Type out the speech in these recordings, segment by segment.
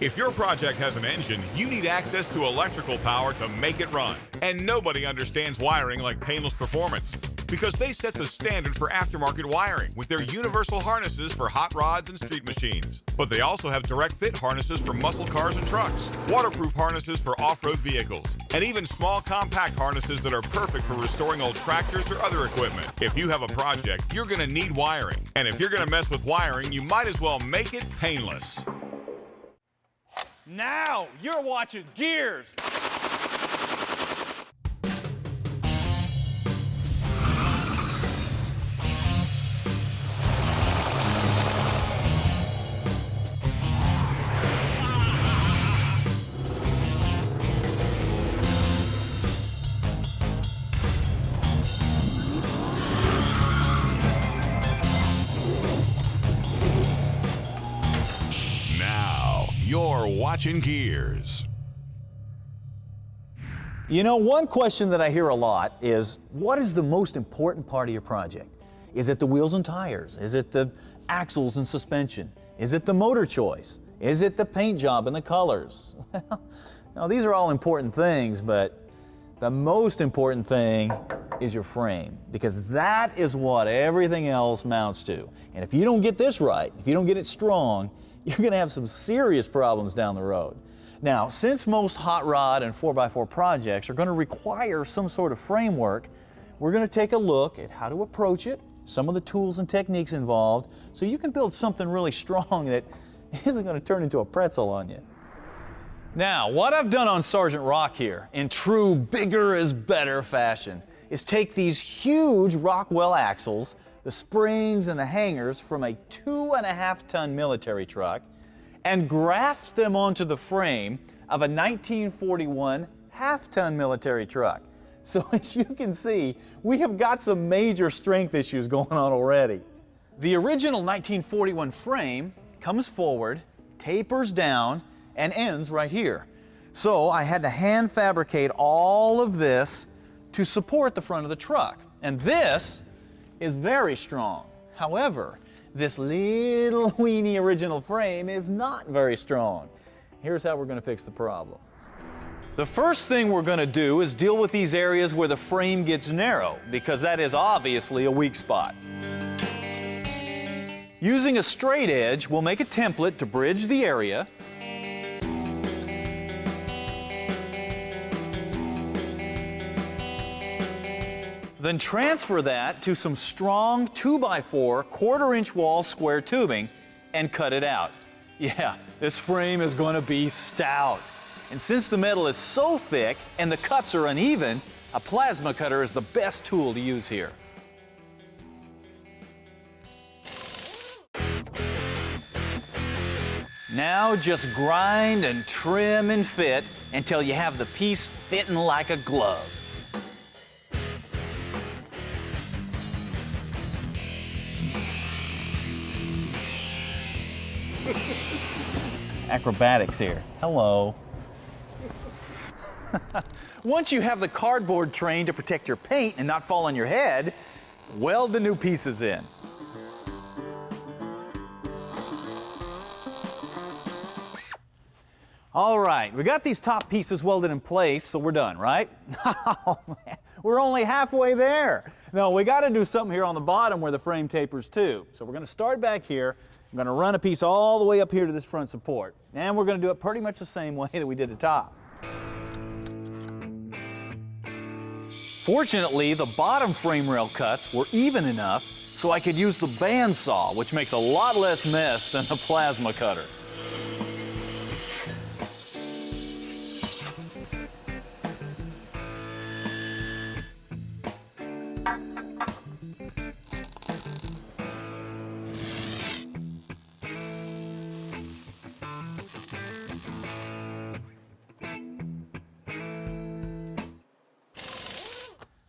If your project has an engine, you need access to electrical power to make it run. And nobody understands wiring like Painless Performance, because they set the standard for aftermarket wiring with their universal harnesses for hot rods and street machines. But they also have direct fit harnesses for muscle cars and trucks, waterproof harnesses for off-road vehicles, and even small compact harnesses that are perfect for restoring old tractors or other equipment. If you have a project, you're going to need wiring. And if you're going to mess with wiring, you might as well make it painless. Now you're watching Gearz. You're watching Gearz. You know, one question that I hear a lot is, what is the most important part of your project? Is it the wheels and tires? Is it the axles and suspension? Is it the motor choice? Is it the paint job and the colors? Well, now these are all important things, but the most important thing is your frame, because that is what everything else mounts to. And if you don't get this right, if you don't get it strong, you're going to have some serious problems down the road. Now, since most hot rod and 4x4 projects are going to require some sort of framework, we're going to take a look at how to approach it, some of the tools and techniques involved, so you can build something really strong that isn't going to turn into a pretzel on you. Now, what I've done on Sergeant Rock here, in true bigger is better fashion, is take these huge Rockwell axles, the springs and the hangers from a 2.5-ton military truck, and graft them onto the frame of a 1941 half-ton military truck. So as you can see, we have got some major strength issues going on already. The original 1941 frame comes forward, tapers down, and ends right here. So I had to hand fabricate all of this to support the front of the truck. And this is very strong. However, this little weeny original frame is not very strong. Here's how we're going to fix the problem. The first thing we're going to do is deal with these areas where the frame gets narrow, because that is obviously a weak spot. Using a straight edge, we'll make a template to bridge the area. Then transfer that to some strong 2x4 1/4-inch wall square tubing and cut it out. Yeah, this frame is going to be stout. And since the metal is so thick and the cuts are uneven, a plasma cutter is the best tool to use here. Now just grind and trim and fit until you have the piece fitting like a glove. Acrobatics here. Hello. Once you have the cardboard train to protect your paint and not fall on your head, weld the new pieces in. All right, we got these top pieces welded in place, so we're done, right? Oh, man, we're only halfway there. No, we got to do something here on the bottom where the frame tapers too. So we're going to start back here. I'm going to run a piece all the way up here to this front support. And we're going to do it pretty much the same way that we did the top. Fortunately, the bottom frame rail cuts were even enough so I could use the bandsaw, which makes a lot less mess than the plasma cutter.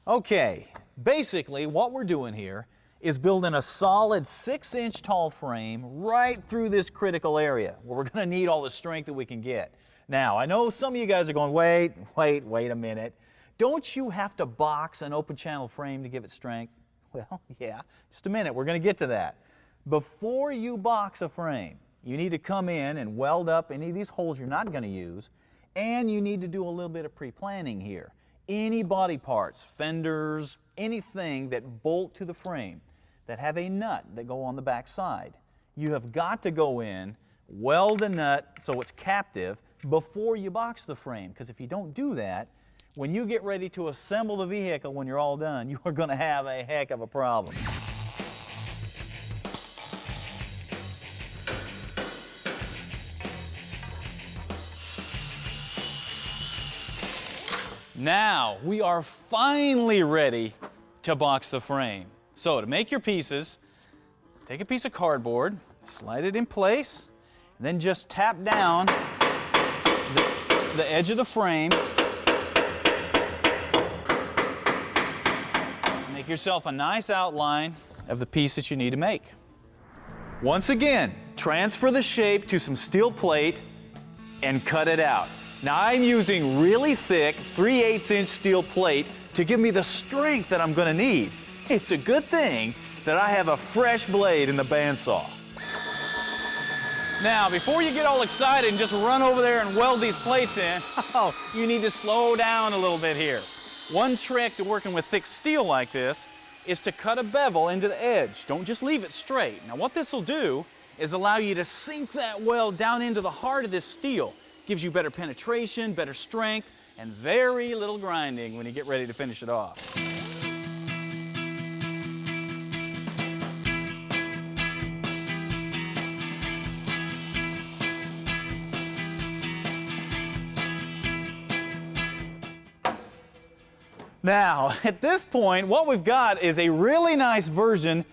Okay, basically what we're doing here is building a solid 6-inch tall frame right through this critical area where we're going to need all the strength that we can get. Now, I know some of you guys are going, wait a minute. Don't you have to box an open channel frame to give it strength? Well, yeah, just a minute, we're going to get to that. Before you box a frame, You need to come in and weld up any of these holes you're not going to use, and you need to do a little bit of pre-planning here. Any body parts, fenders, anything that bolt to the frame, that have a nut that go on the back side, you have got to go in, weld a nut so it's captive before you box the frame, because if you don't do that, when you get ready to assemble the vehicle when you're all done, you are going to have a heck of a problem. Now, we are finally ready to box the frame. So to make your pieces, take a piece of cardboard, slide it in place, and then just tap down the edge of the frame. Make yourself a nice outline of the piece that you need to make. Once again, transfer the shape to some steel plate and cut it out. Now I'm using really thick 3/8" steel plate to give me the strength that I'm going to need. It's a good thing that I have a fresh blade in the bandsaw. Now, before you get all excited and just run over there and weld these plates in, you need to slow down a little bit here. One trick to working with thick steel like this is to cut a bevel into the edge. Don't just leave it straight. Now what this will do is allow you to sink that weld down into the heart of this steel. Gives you better penetration, better strength, and very little grinding when you get ready to finish it off. Now, at this point, what we've got is a really nice version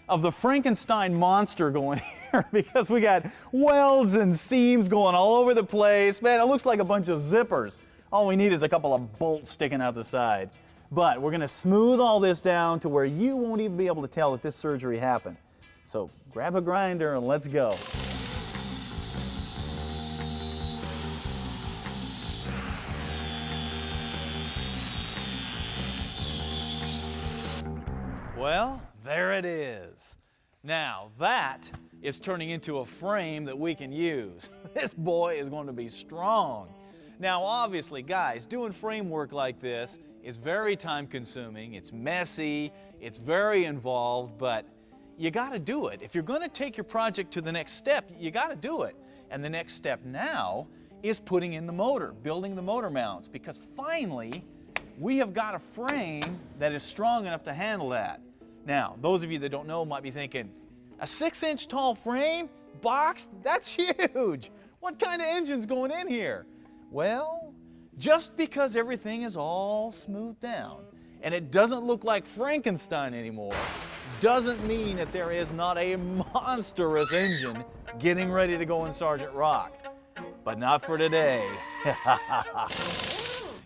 of the Frankenstein monster going here, because we got welds and seams going all over the place. Man, it looks like a bunch of zippers. All we need is a couple of bolts sticking out the side. But we're gonna smooth all this down to where you won't even be able to tell that this surgery happened. So grab a grinder and let's go. Well, there it is. Now that is turning into a frame that we can use. This boy is going to be strong. Now obviously, guys, doing frame work like this is very time consuming, it's messy, it's very involved, but you gotta do it. If you're gonna take your project to the next step, you gotta do it. And the next step now is putting in the motor, building the motor mounts, because finally we have got a frame that is strong enough to handle that. Now, those of you that don't know might be thinking, a 6-inch tall frame, boxed? That's huge. What kind of engine's going in here? Well, just because everything is all smoothed down and it doesn't look like Frankenstein anymore, doesn't mean that there is not a monstrous engine getting ready to go in Sergeant Rock. But not for today.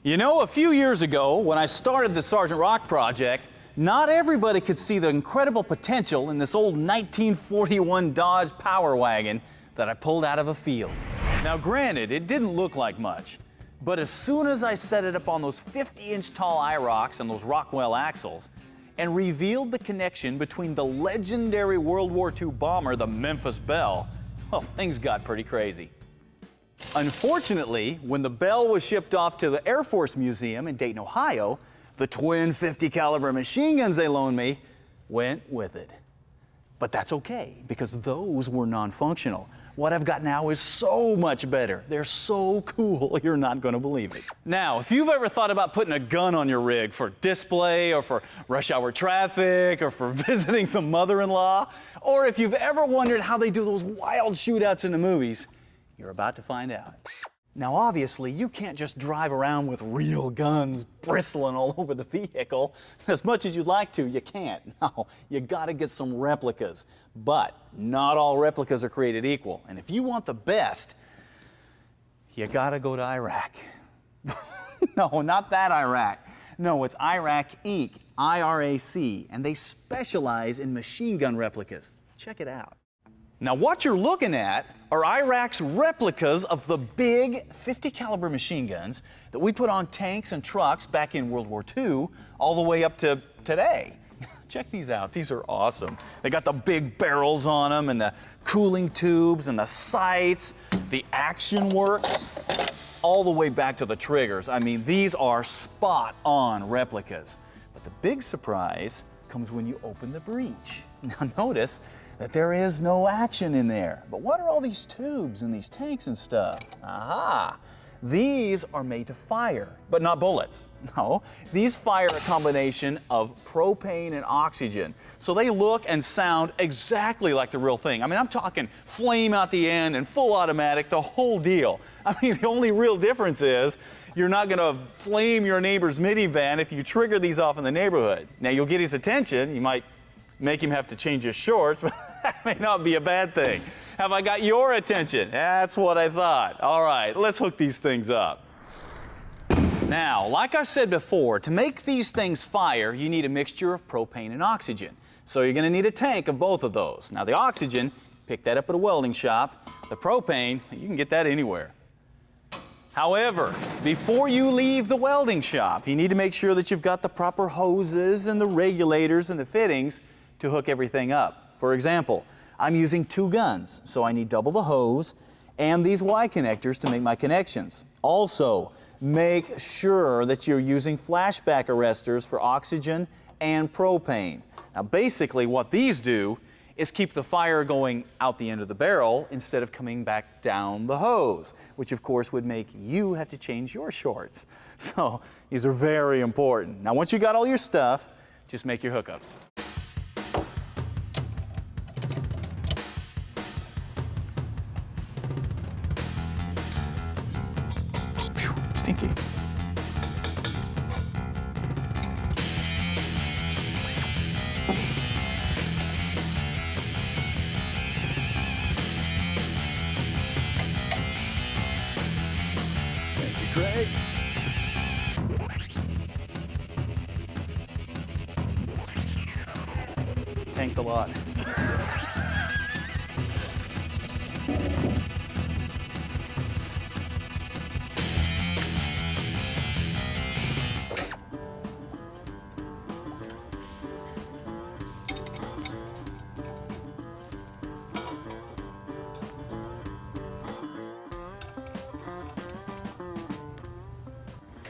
You know, a few years ago, when I started the Sergeant Rock project, not everybody could see the incredible potential in this old 1941 Dodge Power Wagon that I pulled out of a field. Now granted, it didn't look like much, but as soon as I set it up on those 50-inch tall IROCs and those Rockwell axles, and revealed the connection between the legendary World War II bomber, the Memphis Belle, well, things got pretty crazy. Unfortunately, when the Belle was shipped off to the Air Force Museum in Dayton, Ohio, the twin 50 caliber machine guns they loaned me went with it. But that's okay, because those were non-functional. What I've got now is so much better. They're so cool, you're not gonna believe it. Now, if you've ever thought about putting a gun on your rig for display, or for rush hour traffic, or for visiting the mother-in-law, or if you've ever wondered how they do those wild shootouts in the movies, you're about to find out. Now obviously, you can't just drive around with real guns bristling all over the vehicle. As much as you'd like to, you can't. No, you gotta get some replicas. But not all replicas are created equal. And if you want the best, you gotta go to Iraq. No, not that Iraq. No, it's Iraq Inc., IRAC, and they specialize in machine gun replicas. Check it out. Now what you're looking at are Iraq's replicas of the big 50 caliber machine guns that we put on tanks and trucks back in World War II all the way up to today. Check these out. These are awesome. They got the big barrels on them and the cooling tubes and the sights, the action works, all the way back to the triggers. I mean, these are spot-on replicas. But the big surprise comes when you open the breech. Now notice that there is no action in there. But what are all these tubes and these tanks and stuff? Aha! These are made to fire, but not bullets. No, these fire a combination of propane and oxygen. So they look and sound exactly like the real thing. I mean, I'm talking flame out the end and full automatic, the whole deal. I mean, the only real difference is you're not gonna flame your neighbor's minivan if you trigger these off in the neighborhood. Now, you'll get his attention. You might make him have to change his shorts, but that may not be a bad thing. Have I got your attention? That's what I thought. All right, let's hook these things up. Now, like I said before, to make these things fire, you need a mixture of propane and oxygen. So you're gonna need a tank of both of those. Now, the oxygen, pick that up at a welding shop. The propane, you can get that anywhere. However, before you leave the welding shop, you need to make sure that you've got the proper hoses and the regulators and the fittings to hook everything up. For example, I'm using 2 guns, so I need double the hose and these Y connectors to make my connections. Also, make sure that you're using flashback arresters for oxygen and propane. Now, basically what these do is keep the fire going out the end of the barrel instead of coming back down the hose, which of course would make you have to change your shorts. So these are very important. Now, once you got all your stuff, just make your hookups. Stinky. Thank you, Craig. Thanks a lot.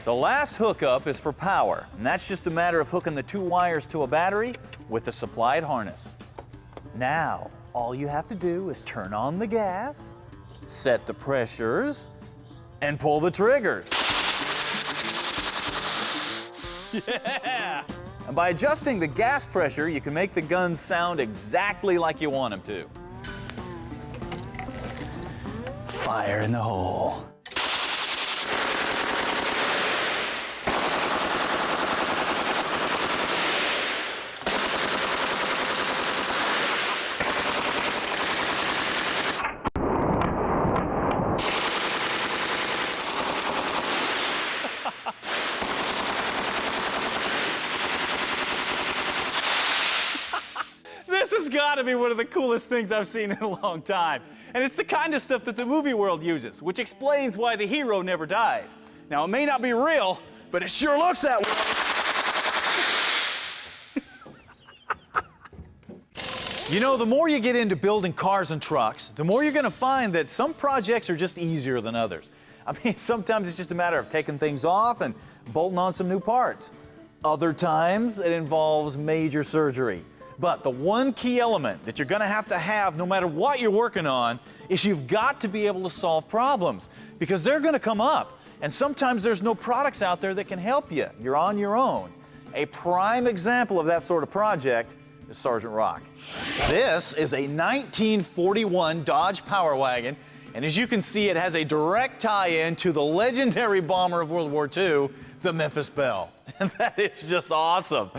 The last hookup is for power, and that's just a matter of hooking the 2 wires to a battery with the supplied harness. Now, all you have to do is turn on the gas, set the pressures, and pull the triggers. Yeah! And by adjusting the gas pressure, you can make the guns sound exactly like you want them to. Fire in the hole. This has got to be one of the coolest things I've seen in a long time. And it's the kind of stuff that the movie world uses, which explains why the hero never dies. Now, it may not be real, but it sure looks that way. You know, the more you get into building cars and trucks, the more you're going to find that some projects are just easier than others. I mean, sometimes it's just a matter of taking things off and bolting on some new parts. Other times, it involves major surgery. But the one key element that you're going to have no matter what you're working on is you've got to be able to solve problems, because they're going to come up. And sometimes there's no products out there that can help you. You're on your own. A prime example of that sort of project is Sergeant Rock. This is a 1941 Dodge Power Wagon, and as you can see, it has a direct tie-in to the legendary bomber of World War II, the Memphis Belle. And that is just awesome.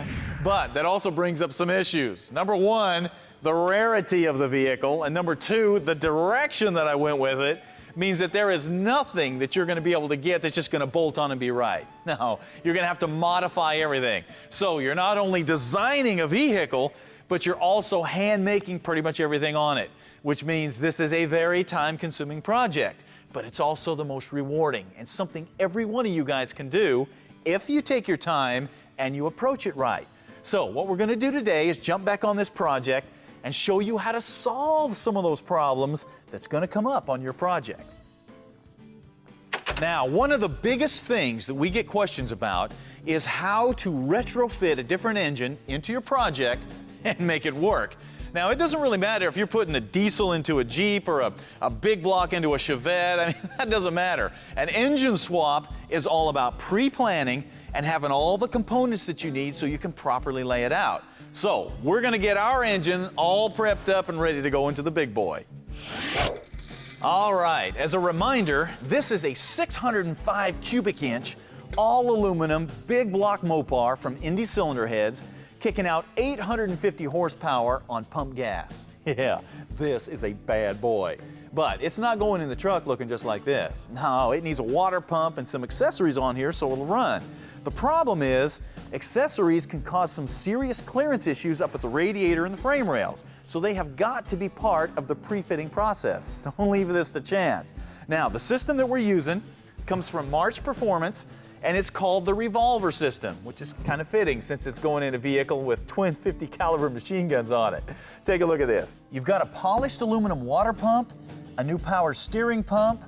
But that also brings up some issues. Number one, the rarity of the vehicle, and number two, the direction that I went with it means that there is nothing that you're going to be able to get that's just going to bolt on and be right. No, you're going to have to modify everything. So you're not only designing a vehicle, but you're also hand-making pretty much everything on it, which means this is a very time-consuming project. But it's also the most rewarding and something every one of you guys can do if you take your time and you approach it right. So what we're going to do today is jump back on this project and show you how to solve some of those problems that's going to come up on your project. Now, one of the biggest things that we get questions about is how to retrofit a different engine into your project and make it work. Now, it doesn't really matter if you're putting a diesel into a Jeep or a big block into a Chevette. I mean, that doesn't matter. An engine swap is all about pre-planning and having all the components that you need so you can properly lay it out. So, we're going to get our engine all prepped up and ready to go into the big boy. All right, as a reminder, this is a 605 cubic inch, all aluminum, big block Mopar from Indy Cylinder Heads, kicking out 850 horsepower on pump gas. Yeah, this is a bad boy. But it's not going in the truck looking just like this. No, it needs a water pump and some accessories on here so it'll run. The problem is, accessories can cause some serious clearance issues up at the radiator and the frame rails. So they have got to be part of the pre-fitting process. Don't leave this to chance. Now, the system that we're using comes from March Performance, and it's called the revolver system, which is kind of fitting since it's going in a vehicle with twin 50 caliber machine guns on it. Take a look at this. You've got a polished aluminum water pump, a new power steering pump,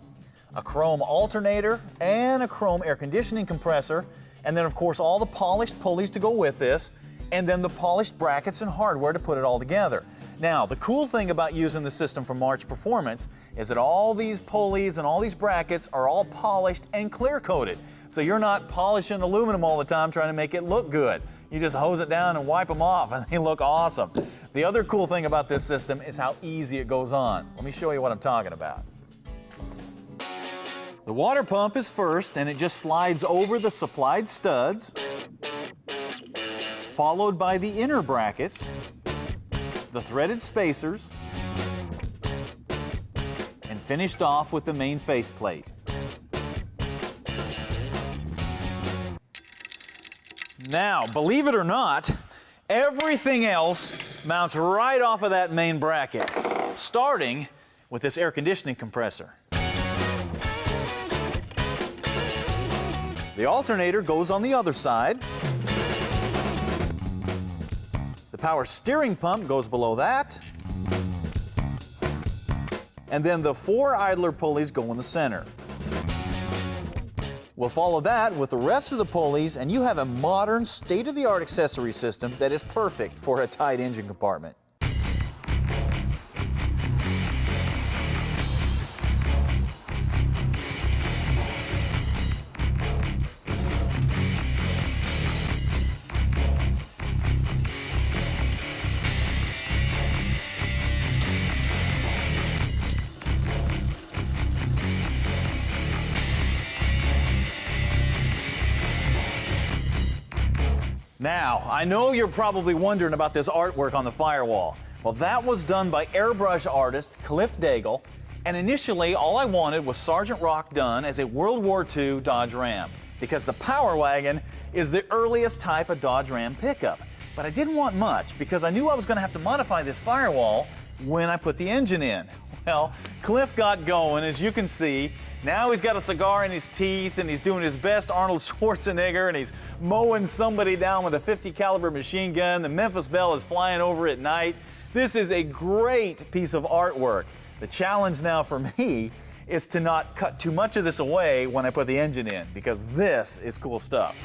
a chrome alternator, and a chrome air conditioning compressor, and then of course all the polished pulleys to go with this, and then the polished brackets and hardware to put it all together. Now, the cool thing about using the system from March Performance is that all these pulleys and all these brackets are all polished and clear coated. So you're not polishing aluminum all the time trying to make it look good. You just hose it down and wipe them off and they look awesome. The other cool thing about this system is how easy it goes on. Let me show you what I'm talking about. The water pump is first, and it just slides over the supplied studs, followed by the inner brackets, the threaded spacers, and finished off with the main faceplate. Now, believe it or not, everything else mounts right off of that main bracket, starting with this air conditioning compressor. The alternator goes on the other side. The power steering pump goes below that. And then the 4 idler pulleys go in the center. We'll follow that with the rest of the pulleys, and you have a modern, state-of-the-art accessory system that is perfect for a tight engine compartment. Now, I know you're probably wondering about this artwork on the Firewall. Well, that was done by airbrush artist Cliff Daigle, and initially all I wanted was Sergeant Rock done as a World War II Dodge Ram, because the Power Wagon is the earliest type of Dodge Ram pickup. But I didn't want much because I knew I was going to have to modify this Firewall when I put the engine in. Well, Cliff got going, as you can see. Now he's got a cigar in his teeth and he's doing his best Arnold Schwarzenegger, and he's mowing somebody down with a 50 caliber machine gun. The Memphis Belle is flying over at night. This is a great piece of artwork. The challenge now for me is to not cut too much of this away when I put the engine in, because this is cool stuff.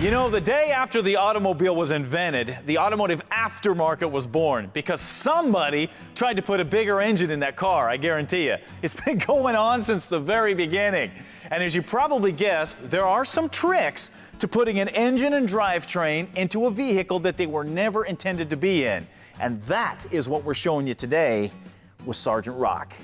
You know, the day after the automobile was invented, the automotive aftermarket was born, because somebody tried to put a bigger engine in that car, I guarantee you. It's been going on since the very beginning. And as you probably guessed, there are some tricks to putting an engine and drivetrain into a vehicle that they were never intended to be in. And that is what we're showing you today with Sergeant Rock.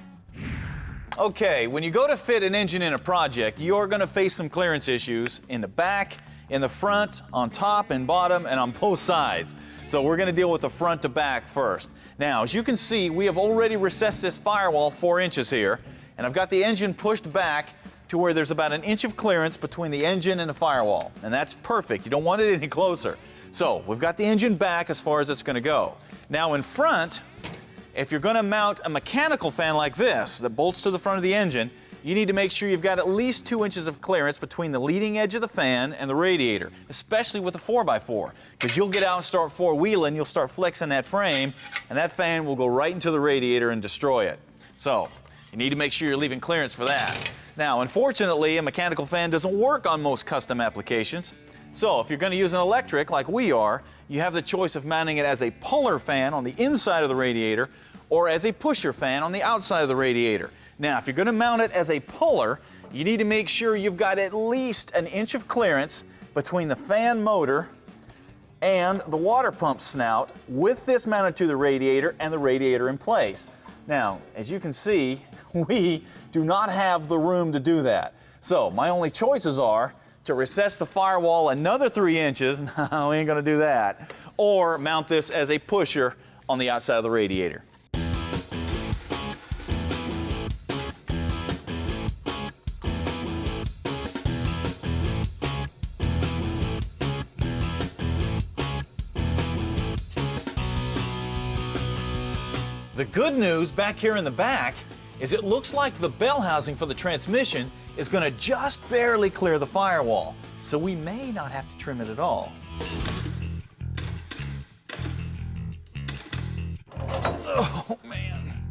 Okay, when you go to fit an engine in a project, you're going to face some clearance issues in the back, in the front, on top and bottom, and on both sides. So we're going to deal with the front to back first. Now, as you can see, we have already recessed this Firewall 4 inches here, and I've got the engine pushed back to where there's about 1 inch of clearance between the engine and the Firewall, and that's perfect. You don't want it any closer. So we've got the engine back as far as it's going to go. Now in front, if you're going to mount a mechanical fan like this that bolts to the front of the engine, you need to make sure you've got at least 2 inches of clearance between the leading edge of the fan and the radiator, especially with a 4x4, because you'll get out and start four-wheeling, you'll start flexing that frame, and that fan will go right into the radiator and destroy it. So, you need to make sure you're leaving clearance for that. Now, unfortunately, a mechanical fan doesn't work on most custom applications. So, if you're going to use an electric like we are, you have the choice of mounting it as a puller fan on the inside of the radiator or as a pusher fan on the outside of the radiator. Now, if you're going to mount it as a puller, you need to make sure you've got at least 1 inch of clearance between the fan motor and the water pump snout with this mounted to the radiator and the radiator in place. Now, as you can see, we do not have the room to do that. So, my only choices are to recess the firewall another 3 inches, no, we ain't gonna do that, or mount this as a pusher on the outside of the radiator. The good news back here in the back is it looks like the bell housing for the transmission is going to just barely clear the firewall, so we may not have to trim it at all. Oh, man.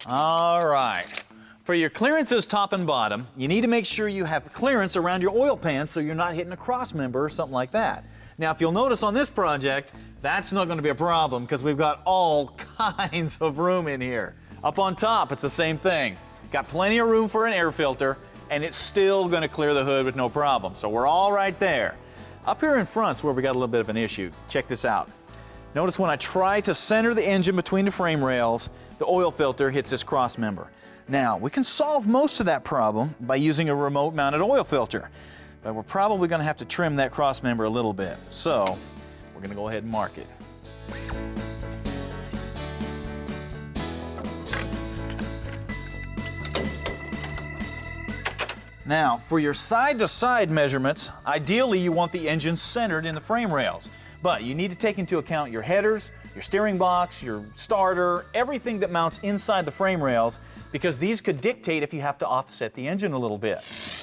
All right. For your clearances top and bottom, you need to make sure you have clearance around your oil pan so you're not hitting a cross member or something like that. Now, if you'll notice on this project, that's not going to be a problem because we've got all kinds of room in here. Up on top, it's the same thing. Got plenty of room for an air filter, and it's still going to clear the hood with no problem. So we're all right there. Up here in front's where we got a little bit of an issue. Check this out. Notice when I try to center the engine between the frame rails, the oil filter hits this cross member. Now, we can solve most of that problem by using a remote mounted oil filter, but we're probably going to have to trim that cross member a little bit. So we're going to go ahead and mark it. Now, for your side-to-side measurements, ideally you want the engine centered in the frame rails. But you need to take into account your headers, your steering box, your starter, everything that mounts inside the frame rails, because these could dictate if you have to offset the engine a little bit.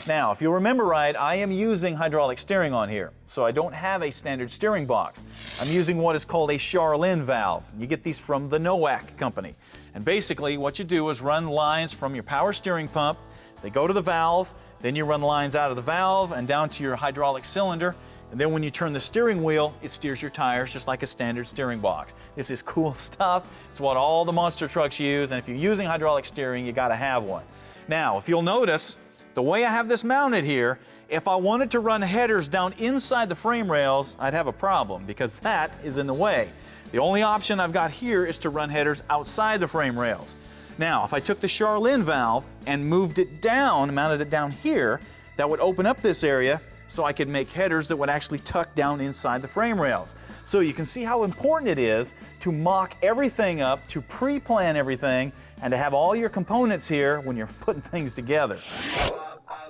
Now, if you'll remember right, I am using hydraulic steering on here, so I don't have a standard steering box. I'm using what is called a Charlene valve. You get these from the WWII company. And basically what you do is run lines from your power steering pump, they go to the valve, then you run lines out of the valve and down to your hydraulic cylinder, and then when you turn the steering wheel, it steers your tires just like a standard steering box. This is cool stuff. It's what all the monster trucks use, and if you're using hydraulic steering, you gotta have one. Now, if you'll notice, the way I have this mounted here, if I wanted to run headers down inside the frame rails, I'd have a problem because that is in the way. The only option I've got here is to run headers outside the frame rails. Now, if I took the Charlene valve and moved it down, mounted it down here, that would open up this area so I could make headers that would actually tuck down inside the frame rails. So you can see how important it is to mock everything up, to pre-plan everything, and to have all your components here when you're putting things together.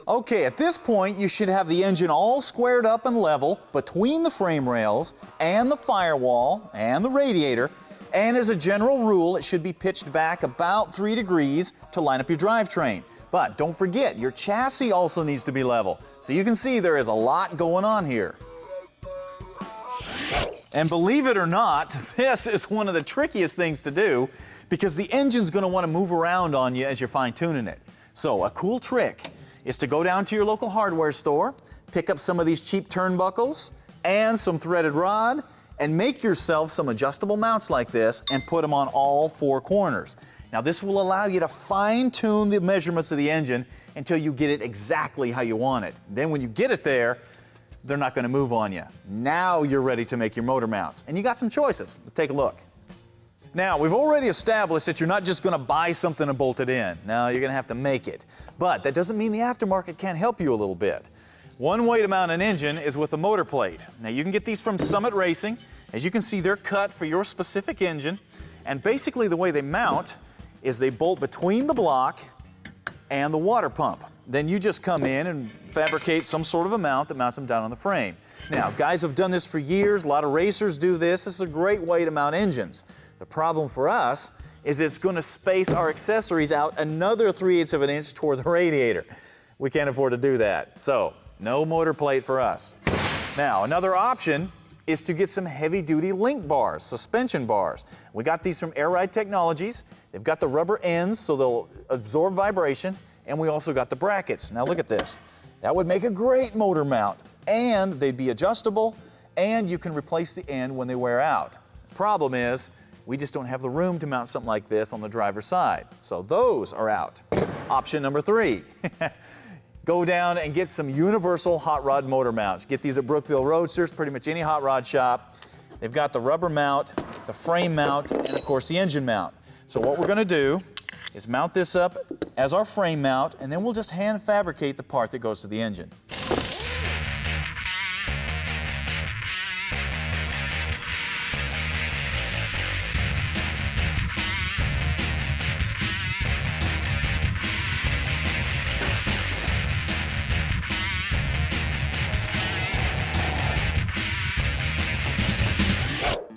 Okay, at this point, you should have the engine all squared up and level between the frame rails and the firewall and the radiator. And as a general rule, it should be pitched back about 3 degrees to line up your drivetrain. But don't forget, your chassis also needs to be level. So you can see there is a lot going on here. And believe it or not, this is one of the trickiest things to do because the engine's going to want to move around on you as you're fine-tuning it. So a cool trick is to go down to your local hardware store, pick up some of these cheap turnbuckles and some threaded rod, and make yourself some adjustable mounts like this and put them on all 4 corners. Now this will allow you to fine-tune the measurements of the engine until you get it exactly how you want it. Then when you get it there, they're not going to move on you. Now you're ready to make your motor mounts. And you got some choices. Let's take a look. Now, we've already established that you're not just going to buy something and bolt it in. No, you're going to have to make it. But that doesn't mean the aftermarket can't help you a little bit. One way to mount an engine is with a motor plate. Now you can get these from Summit Racing. As you can see, they're cut for your specific engine. And basically the way they mount is they bolt between the block and the water pump. Then you just come in and fabricate some sort of a mount that mounts them down on the frame. Now, guys have done this for years. A lot of racers do this. This is a great way to mount engines. The problem for us is it's going to space our accessories out another 3/8 of an inch toward the radiator. We can't afford to do that. So, no motor plate for us. Now, another option is to get some heavy-duty link bars, suspension bars. We got these from Air Ride Technologies. They've got the rubber ends so they'll absorb vibration, and we also got the brackets. Now look at this. That would make a great motor mount, and they'd be adjustable, and you can replace the end when they wear out. Problem is, we just don't have the room to mount something like this on the driver's side. So those are out. Option number 3. Go down and get some universal hot rod motor mounts. Get these at Brookville Roadsters, pretty much any hot rod shop. They've got the rubber mount, the frame mount, and of course the engine mount. So what we're gonna do is mount this up as our frame mount, and then we'll just hand fabricate the part that goes to the engine.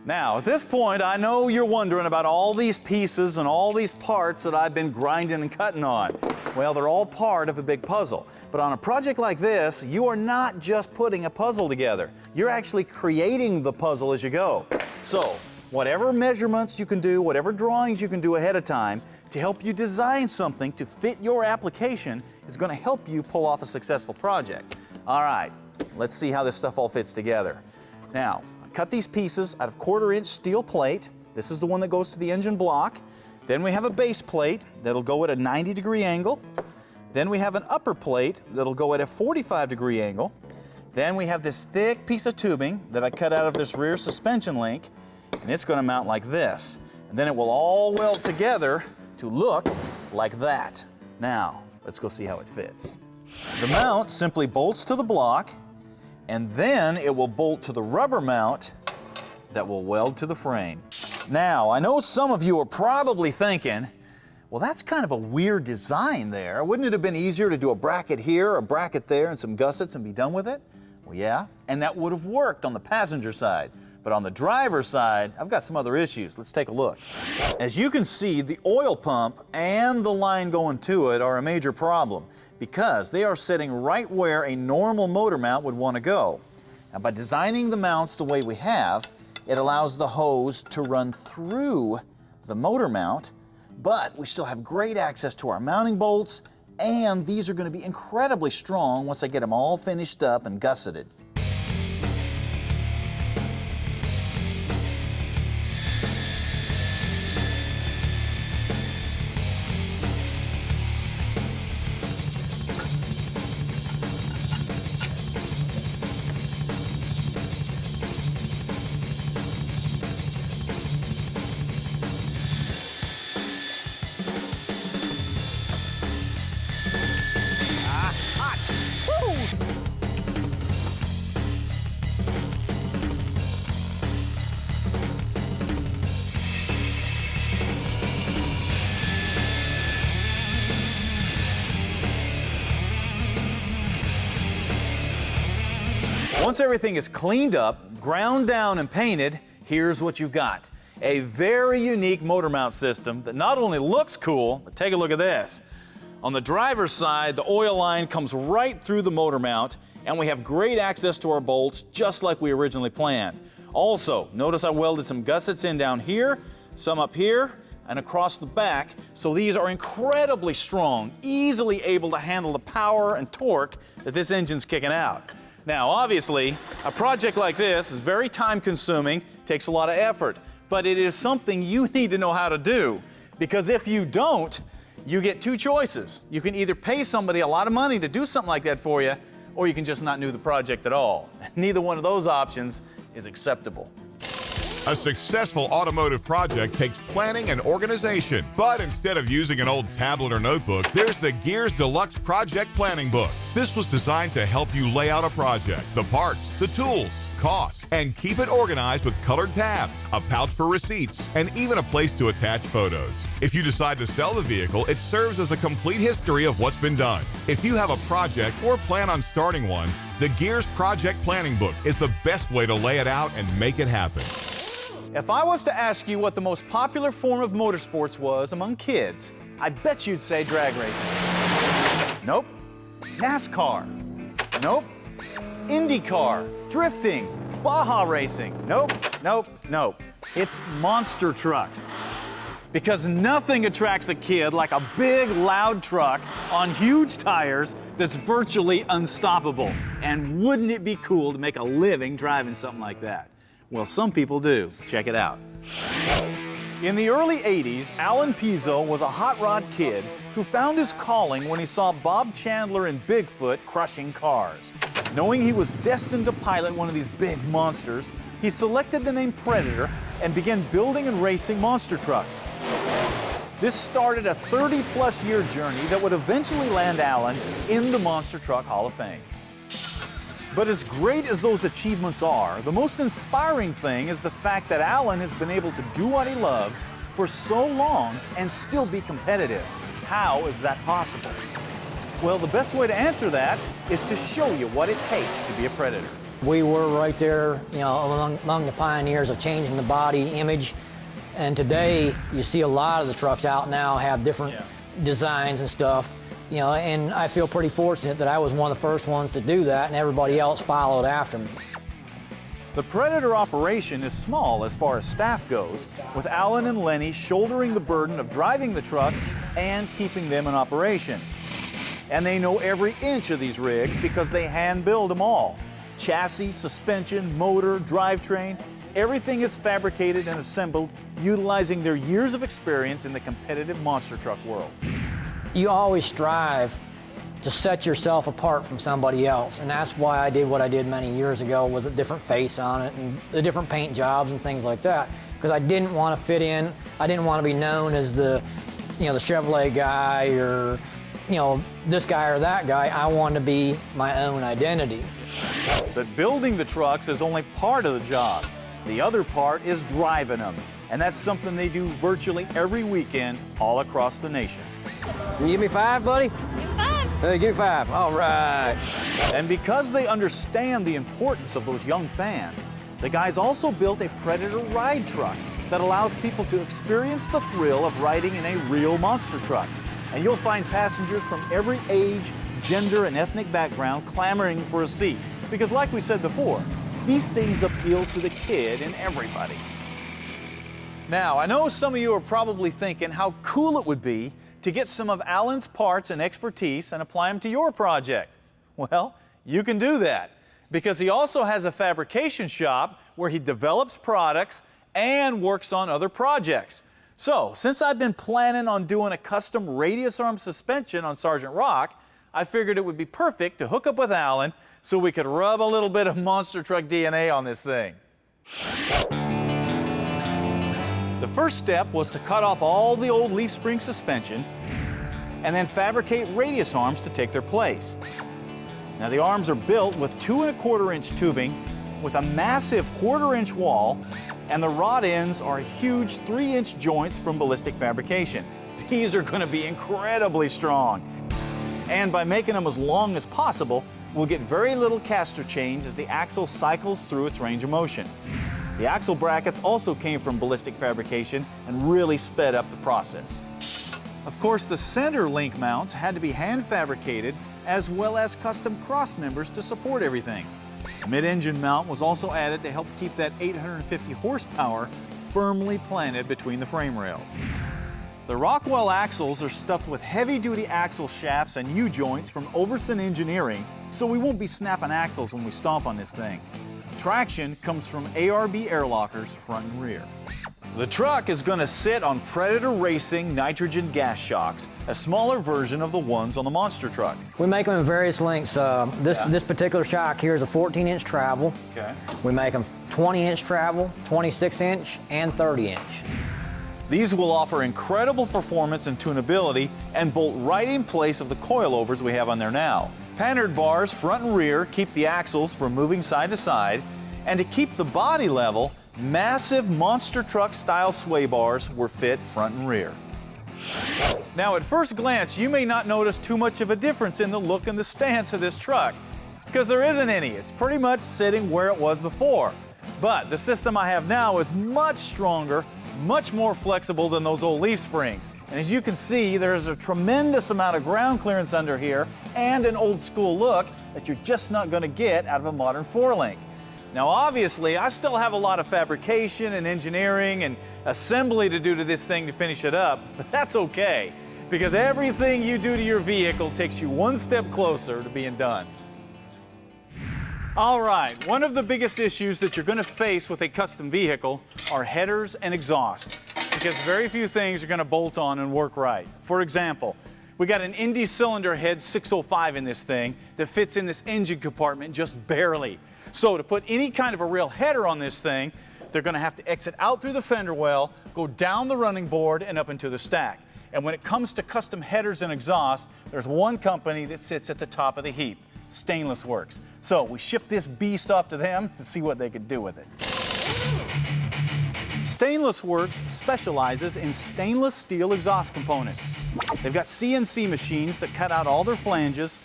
Now, at this point, I know you're wondering about all these pieces and all these parts that I've been grinding and cutting on. Well, they're all part of a big puzzle. But on a project like this, you are not just putting a puzzle together. You're actually creating the puzzle as you go. So, whatever measurements you can do, whatever drawings you can do ahead of time to help you design something to fit your application is going to help you pull off a successful project. All right, let's see how this stuff all fits together. Now, cut these pieces out of 1/4 inch steel plate. This is the one that goes to the engine block. Then we have a base plate that'll go at a 90-degree angle. Then we have an upper plate that'll go at a 45-degree angle. Then we have this thick piece of tubing that I cut out of this rear suspension link, and it's going to mount like this. And then it will all weld together to look like that. Now, let's go see how it fits. The mount simply bolts to the block, and then it will bolt to the rubber mount that will weld to the frame. Now, I know some of you are probably thinking, well, that's kind of a weird design there. Wouldn't it have been easier to do a bracket here, a bracket there, and some gussets and be done with it? Well, yeah, and that would have worked on the passenger side. But on the driver's side, I've got some other issues. Let's take a look. As you can see, the oil pump and the line going to it are a major problem, because they are sitting right where a normal motor mount would want to go. Now, by designing the mounts the way we have, it allows the hose to run through the motor mount, but we still have great access to our mounting bolts, and these are going to be incredibly strong once I get them all finished up and gusseted. Once everything is cleaned up, ground down, and painted, here's what you've got. A very unique motor mount system that not only looks cool, but take a look at this. On the driver's side, the oil line comes right through the motor mount, and we have great access to our bolts, just like we originally planned. Also, notice I welded some gussets in down here, some up here, and across the back, so these are incredibly strong, easily able to handle the power and torque that this engine's kicking out. Now, obviously, a project like this is very time-consuming, takes a lot of effort, but it is something you need to know how to do, because if you don't, you get two choices. You can either pay somebody a lot of money to do something like that for you, or you can just not do the project at all. Neither one of those options is acceptable. A successful automotive project takes planning and organization. But instead of using an old tablet or notebook, there's the Gearz Deluxe Project Planning Book. This was designed to help you lay out a project, the parts, the tools, costs, and keep it organized with colored tabs, a pouch for receipts, and even a place to attach photos. If you decide to sell the vehicle, it serves as a complete history of what's been done. If you have a project or plan on starting one, the Gearz Project Planning Book is the best way to lay it out and make it happen. If I was to ask you what the most popular form of motorsports was among kids, I bet you'd say drag racing. Nope. NASCAR. Nope. IndyCar. Drifting. Baja racing. Nope, nope, nope. It's monster trucks. Because nothing attracts a kid like a big, loud truck on huge tires that's virtually unstoppable. And wouldn't it be cool to make a living driving something like that? Well, some people do. Check it out. In the early 80s, Alan Pizzo was a hot rod kid who found his calling when he saw Bob Chandler and Bigfoot crushing cars. Knowing he was destined to pilot one of these big monsters, he selected the name Predator and began building and racing monster trucks. This started a 30-plus year journey that would eventually land Alan in the Monster Truck Hall of Fame. But as great as those achievements are, the most inspiring thing is the fact that Alan has been able to do what he loves for so long and still be competitive. How is that possible? Well, the best way to answer that is to show you what it takes to be a predator. We were right there, you know, among the pioneers of changing the body image. And today, you see a lot of the trucks out now have different designs and stuff. You know, and I feel pretty fortunate that I was one of the first ones to do that, and everybody else followed after me. The Predator operation is small as far as staff goes, with Alan and Lenny shouldering the burden of driving the trucks and keeping them in operation. And they know every inch of these rigs because they hand build them all. Chassis, suspension, motor, drivetrain, everything is fabricated and assembled utilizing their years of experience in the competitive monster truck world. You always strive to set yourself apart from somebody else, and that's why I did what I did many years ago with a different face on it and the different paint jobs and things like that, because I didn't want to fit in. I didn't want to be known as the, you know, the Chevrolet guy or, you know, this guy or that guy. I wanted to be my own identity. But building the trucks is only part of the job. The other part is driving them, and that's something they do virtually every weekend all across the nation. Can you give me 5, buddy? 5. Hey, give me 5. All right. And because they understand the importance of those young fans, the guys also built a Predator ride truck that allows people to experience the thrill of riding in a real monster truck. And you'll find passengers from every age, gender, and ethnic background clamoring for a seat. Because like we said before, these things appeal to the kid in everybody. Now, I know some of you are probably thinking how cool it would be to get some of Alan's parts and expertise and apply them to your project. Well, you can do that because he also has a fabrication shop where he develops products and works on other projects. So, since I've been planning on doing a custom radius arm suspension on Sergeant Rock, I figured it would be perfect to hook up with Alan so we could rub a little bit of monster truck DNA on this thing. The first step was to cut off all the old leaf spring suspension and then fabricate radius arms to take their place. Now the arms are built with 2 1/4-inch tubing with a massive 1/4-inch wall, and the rod ends are huge 3-inch joints from Ballistic Fabrication. These are going to be incredibly strong. And by making them as long as possible, we'll get very little caster change as the axle cycles through its range of motion. The axle brackets also came from Ballistic Fabrication and really sped up the process. Of course, the center link mounts had to be hand fabricated as well as custom cross members to support everything. A mid-engine mount was also added to help keep that 850 horsepower firmly planted between the frame rails. The Rockwell axles are stuffed with heavy-duty axle shafts and U-joints from Overson Engineering, so we won't be snapping axles when we stomp on this thing. Traction comes from ARB air lockers front and rear. The truck is going to sit on Predator Racing nitrogen gas shocks, a smaller version of the ones on the monster truck. We make them in various lengths. This particular shock here is a 14-inch travel. Okay. We make them 20-inch travel, 26-inch, and 30-inch. These will offer incredible performance and tunability and bolt right in place of the coilovers we have on there now. Panhard bars front and rear keep the axles from moving side to side, and to keep the body level, massive monster truck style sway bars were fit front and rear. Now at first glance you may not notice too much of a difference in the look and the stance of this truck. It's because there isn't any. It's pretty much sitting where it was before. But the system I have now is much stronger, much more flexible than those old leaf springs. And as you can see, there's a tremendous amount of ground clearance under here and an old school look that you're just not going to get out of a modern four-link. Now obviously, I still have a lot of fabrication and engineering and assembly to do to this thing to finish it up, but that's okay, because everything you do to your vehicle takes you one step closer to being done. All right, one of the biggest issues that you're going to face with a custom vehicle are headers and exhaust, because very few things are going to bolt on and work right. For example, we got an Indy cylinder head 605 in this thing that fits in this engine compartment just barely. So to put any kind of a real header on this thing, they're going to have to exit out through the fender well, go down the running board and up into the stack. And when it comes to custom headers and exhaust, there's one company that sits at the top of the heap, Stainless Works. So we shipped this beast off to them to see what they could do with it. Stainless Works specializes in stainless steel exhaust components. They've got CNC machines that cut out all their flanges,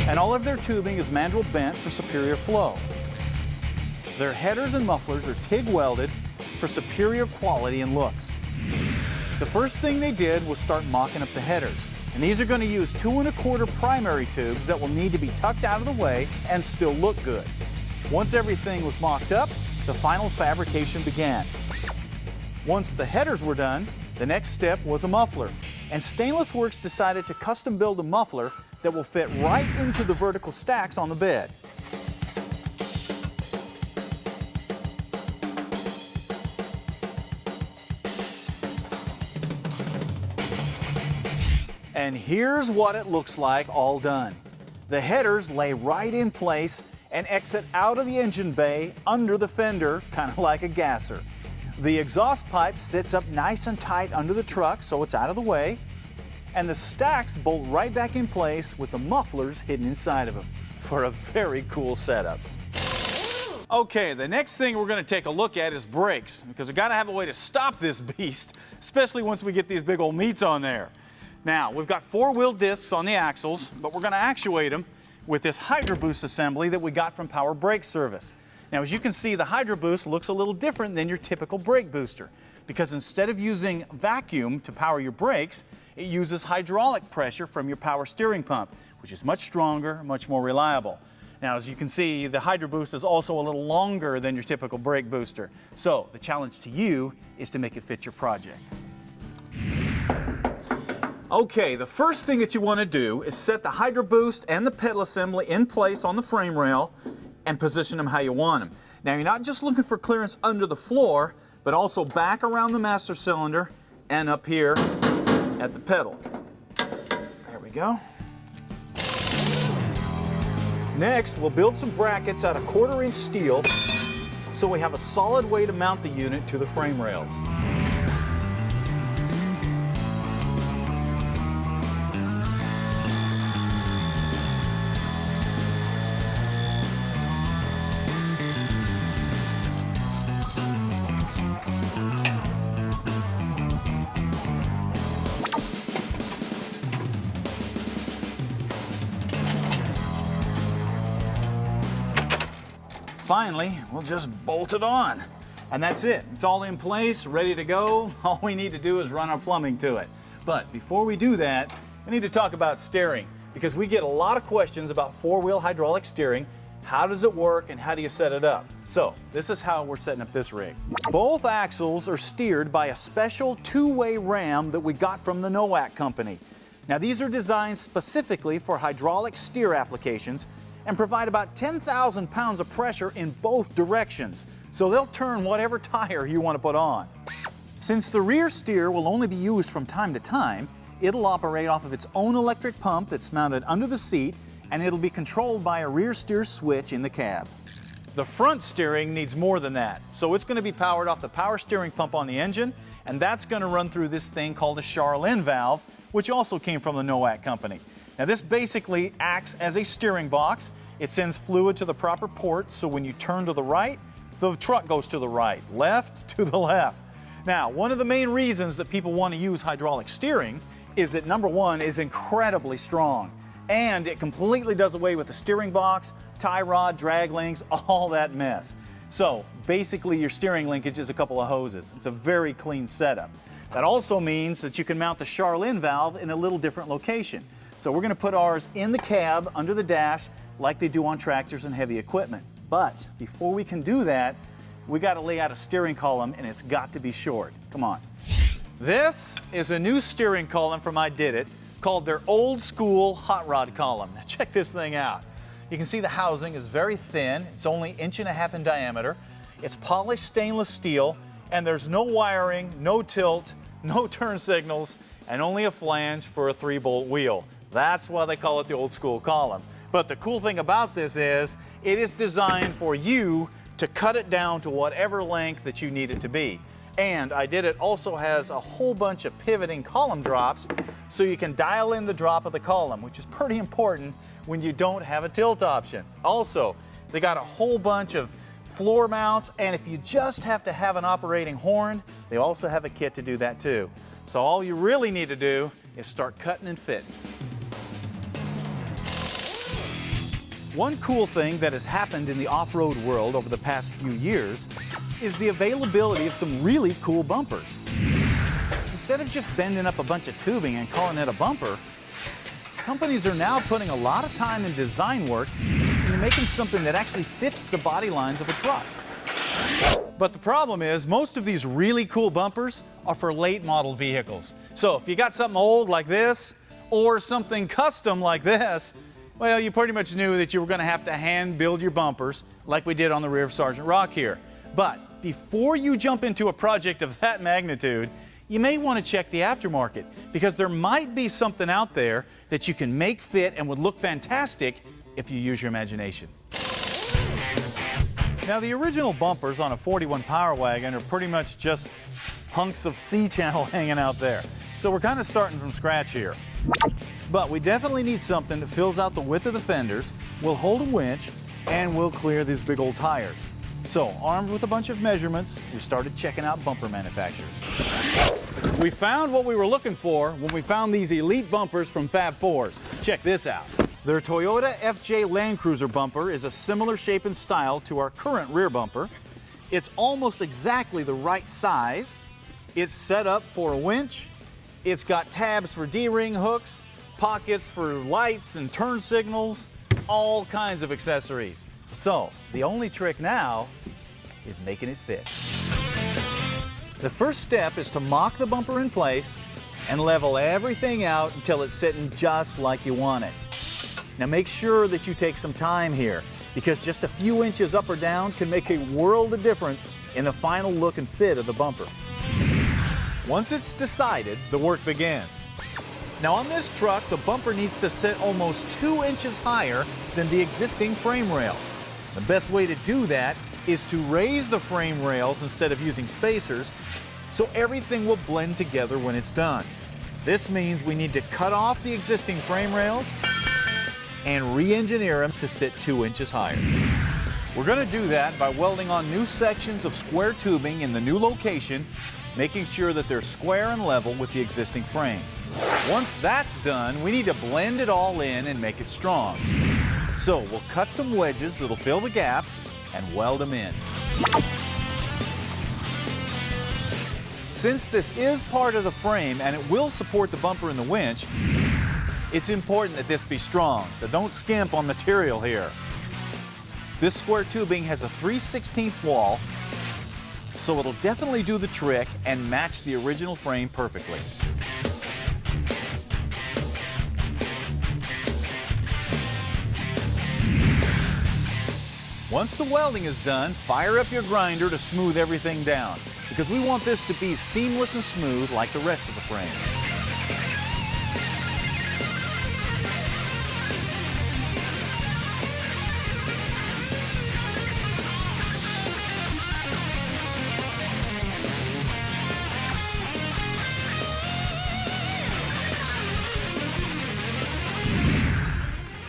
and all of their tubing is mandrel bent for superior flow. Their headers and mufflers are TIG welded for superior quality and looks. The first thing they did was start mocking up the headers. And these are going to use 2 1/4 primary tubes that will need to be tucked out of the way and still look good. Once everything was mocked up, the final fabrication began. Once the headers were done, the next step was a muffler. And Stainless Works decided to custom build a muffler that will fit right into the vertical stacks on the bed. And here's what it looks like all done. The headers lay right in place and exit out of the engine bay under the fender, kind of like a gasser. The exhaust pipe sits up nice and tight under the truck so it's out of the way, and the stacks bolt right back in place with the mufflers hidden inside of them for a very cool setup. Okay, the next thing we're going to take a look at is brakes, because we got to have a way to stop this beast, especially once we get these big old meats on there. Now, we've got 4-wheel discs on the axles, but we're going to actuate them with this Hydro Boost assembly that we got from Power Brake Service. Now, as you can see, the Hydro Boost looks a little different than your typical brake booster, because instead of using vacuum to power your brakes, it uses hydraulic pressure from your power steering pump, which is much stronger, much more reliable. Now, as you can see, the Hydro Boost is also a little longer than your typical brake booster. So, the challenge to you is to make it fit your project. Okay, the first thing that you want to do is set the Hydro Boost and the pedal assembly in place on the frame rail and position them how you want them. Now, you're not just looking for clearance under the floor, but also back around the master cylinder and up here at the pedal. There we go. Next, we'll build some brackets out of 1/4-inch steel so we have a solid way to mount the unit to the frame rails. Finally, we'll just bolt it on. And that's it. It's all in place, ready to go. All we need to do is run our plumbing to it. But before we do that, we need to talk about steering, because we get a lot of questions about 4-wheel hydraulic steering. How does it work and how do you set it up? So this is how we're setting up this rig. Both axles are steered by a special 2-way ram that we got from the NOAC company. Now, these are designed specifically for hydraulic steer applications and provide about 10,000 pounds of pressure in both directions, so they'll turn whatever tire you want to put on. Since the rear steer will only be used from time to time, it'll operate off of its own electric pump that's mounted under the seat, and it'll be controlled by a rear steer switch in the cab. The front steering needs more than that, so it's going to be powered off the power steering pump on the engine, and that's going to run through this thing called a Charlene valve, which also came from the NOAC company. Now, this basically acts as a steering box. It sends fluid to the proper port, so when you turn to the right, the truck goes to the right, left to the left. Now, one of the main reasons that people want to use hydraulic steering is that, number one, is incredibly strong. And it completely does away with the steering box, tie rod, drag links, all that mess. So basically your steering linkage is a couple of hoses. It's a very clean setup. That also means that you can mount the Charlene valve in a little different location. So we're going to put ours in the cab under the dash like they do on tractors and heavy equipment. But before we can do that, we got to lay out a steering column, and it's got to be short. Come on. This is a new steering column from I Did It called their old school hot rod column. Now check this thing out. You can see the housing is very thin. It's only 1.5 inches in diameter. It's polished stainless steel, and there's no wiring, no tilt, no turn signals, and only a flange for a 3-bolt wheel. That's why they call it the old school column. But the cool thing about this is it is designed for you to cut it down to whatever length that you need it to be. And I Did It also has a whole bunch of pivoting column drops so you can dial in the drop of the column, which is pretty important when you don't have a tilt option. Also, they got a whole bunch of floor mounts, and if you just have to have an operating horn, they also have a kit to do that too. So all you really need to do is start cutting and fitting. One cool thing that has happened in the off-road world over the past few years is the availability of some really cool bumpers. Instead of just bending up a bunch of tubing and calling it a bumper, companies are now putting a lot of time and design work into making something that actually fits the body lines of a truck. But the problem is most of these really cool bumpers are for late model vehicles. So if you got something old like this or something custom like this, well, you pretty much knew that you were going to have to hand build your bumpers like we did on the rear of Sergeant Rock here. But before you jump into a project of that magnitude, you may want to check the aftermarket, because there might be something out there that you can make fit and would look fantastic if you use your imagination. Now, the original bumpers on a 41 Power Wagon are pretty much just hunks of C-channel hanging out there. So we're kind of starting from scratch here. But we definitely need something that fills out the width of the fenders, will hold a winch, and will clear these big old tires. So, armed with a bunch of measurements, we started checking out bumper manufacturers. We found what we were looking for when we found these elite bumpers from Fab4s. Check this out. Their Toyota FJ Land Cruiser bumper is a similar shape and style to our current rear bumper. It's almost exactly the right size. It's set up for a winch. It's got tabs for D-ring hooks, pockets for lights and turn signals, all kinds of accessories. So, the only trick now is making it fit. The first step is to mock the bumper in place and level everything out until it's sitting just like you want it. Now make sure that you take some time here, because just a few inches up or down can make a world of difference in the final look and fit of the bumper. Once it's decided, the work begins. Now on this truck, the bumper needs to sit almost 2 inches higher than the existing frame rail. The best way to do that is to raise the frame rails instead of using spacers, so everything will blend together when it's done. This means we need to cut off the existing frame rails and re-engineer them to sit 2 inches higher. We're going to do that by welding on new sections of square tubing in the new location, making sure that they're square and level with the existing frame. Once that's done, we need to blend it all in and make it strong. So we'll cut some wedges that'll fill the gaps and weld them in. Since this is part of the frame and it will support the bumper and the winch, it's important that this be strong, so don't skimp on material here. This square tubing has a 3/16 wall, so it'll definitely do the trick and match the original frame perfectly. Once the welding is done, fire up your grinder to smooth everything down, because we want this to be seamless and smooth like the rest of the frame.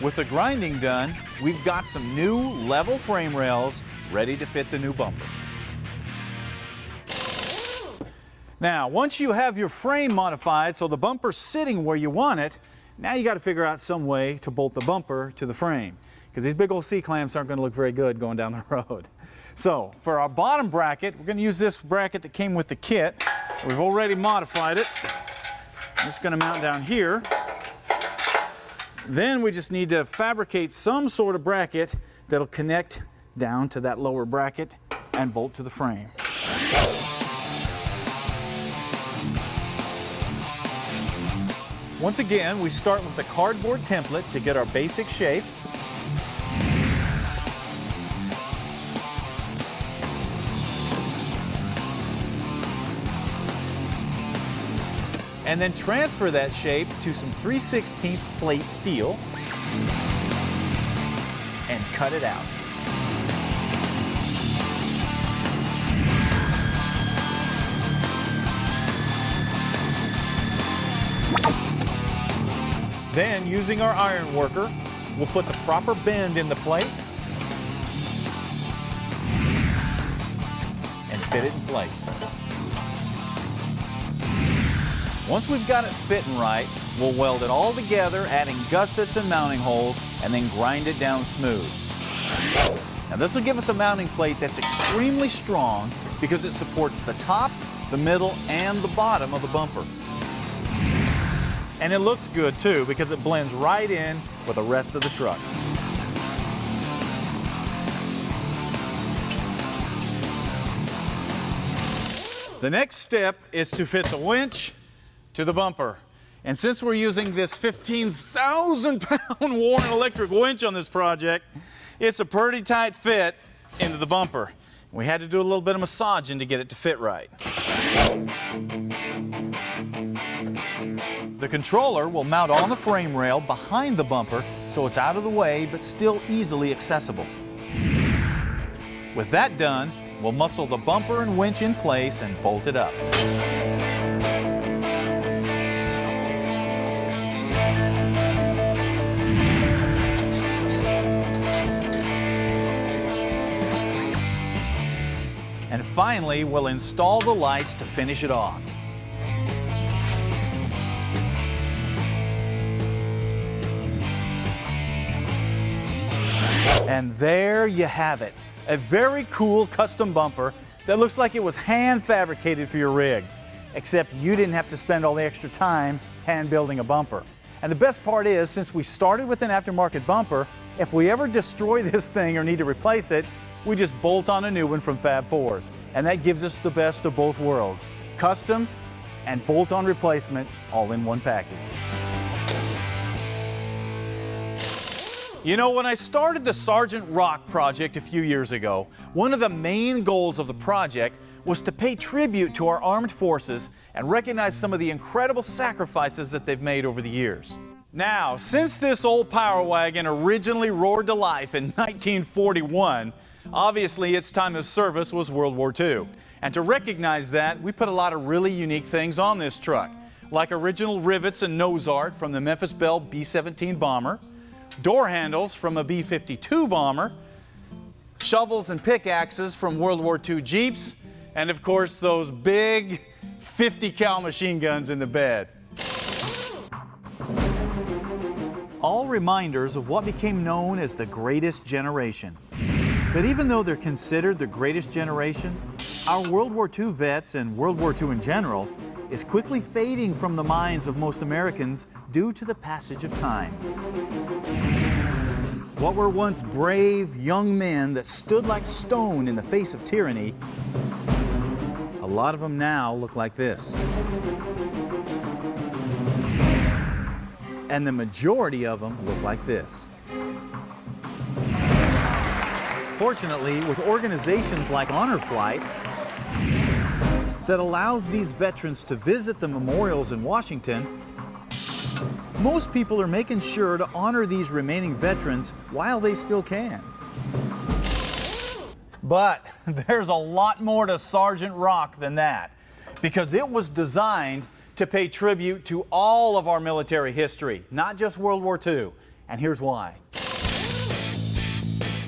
With the grinding done, we've got some new level frame rails ready to fit the new bumper. Now, once you have your frame modified so the bumper's sitting where you want it, Now you got to figure out some way to bolt the bumper to the frame, because these big old C-clamps aren't going to look very good going down the road. So for our bottom bracket, we're going to use this bracket that came with the kit. We've already modified it. It's going to mount down here. Then we just need to fabricate some sort of bracket that'll connect down to that lower bracket and bolt to the frame. Once again, we start with the cardboard template to get our basic shape. And then transfer that shape to some 3/16 plate steel and cut it out. Then, using our iron worker, we'll put the proper bend in the plate and fit it in place. Once we've got it fitting right, we'll weld it all together, adding gussets and mounting holes, and then grind it down smooth. Now this will give us a mounting plate that's extremely strong because it supports the top, the middle, and the bottom of the bumper. And it looks good too because it blends right in with the rest of the truck. The next step is to fit the winch to the bumper. And since we're using this 15,000-pound Warren electric winch on this project, it's a pretty tight fit into the bumper. We had to do a little bit of massaging to get it to fit right. The controller will mount on the frame rail behind the bumper so it's out of the way but still easily accessible. With that done, we'll muscle the bumper and winch in place and bolt it up. And finally, we'll install the lights to finish it off. And there you have it, a very cool custom bumper that looks like it was hand fabricated for your rig, except you didn't have to spend all the extra time hand building a bumper. And the best part is, since we started with an aftermarket bumper, if we ever destroy this thing or need to replace it, we just bolt on a new one from Fab 4s. And that gives us the best of both worlds, custom and bolt-on replacement all in one package. You know, when I started the Sergeant Rock project a few years ago, one of the main goals of the project was to pay tribute to our armed forces and recognize some of the incredible sacrifices that they've made over the years. Now, since this old Power Wagon originally roared to life in 1941, obviously its time of service was World War II. And to recognize that, we put a lot of really unique things on this truck, like original rivets and nose art from the Memphis Belle B-17 bomber, door handles from a B-52 bomber, shovels and pickaxes from World War II Jeeps, and of course those big 50 cal machine guns in the bed. All reminders of what became known as the Greatest Generation. But even though they're considered the greatest generation, our World War II vets and World War II in general is quickly fading from the minds of most Americans due to the passage of time. What were once brave young men that stood like stone in the face of tyranny, a lot of them now look like this. And the majority of them look like this. Fortunately, with organizations like Honor Flight that allows these veterans to visit the memorials in Washington, most people are making sure to honor these remaining veterans while they still can. But there's a lot more to Sergeant Rock than that, because it was designed to pay tribute to all of our military history, not just World War II. And here's why.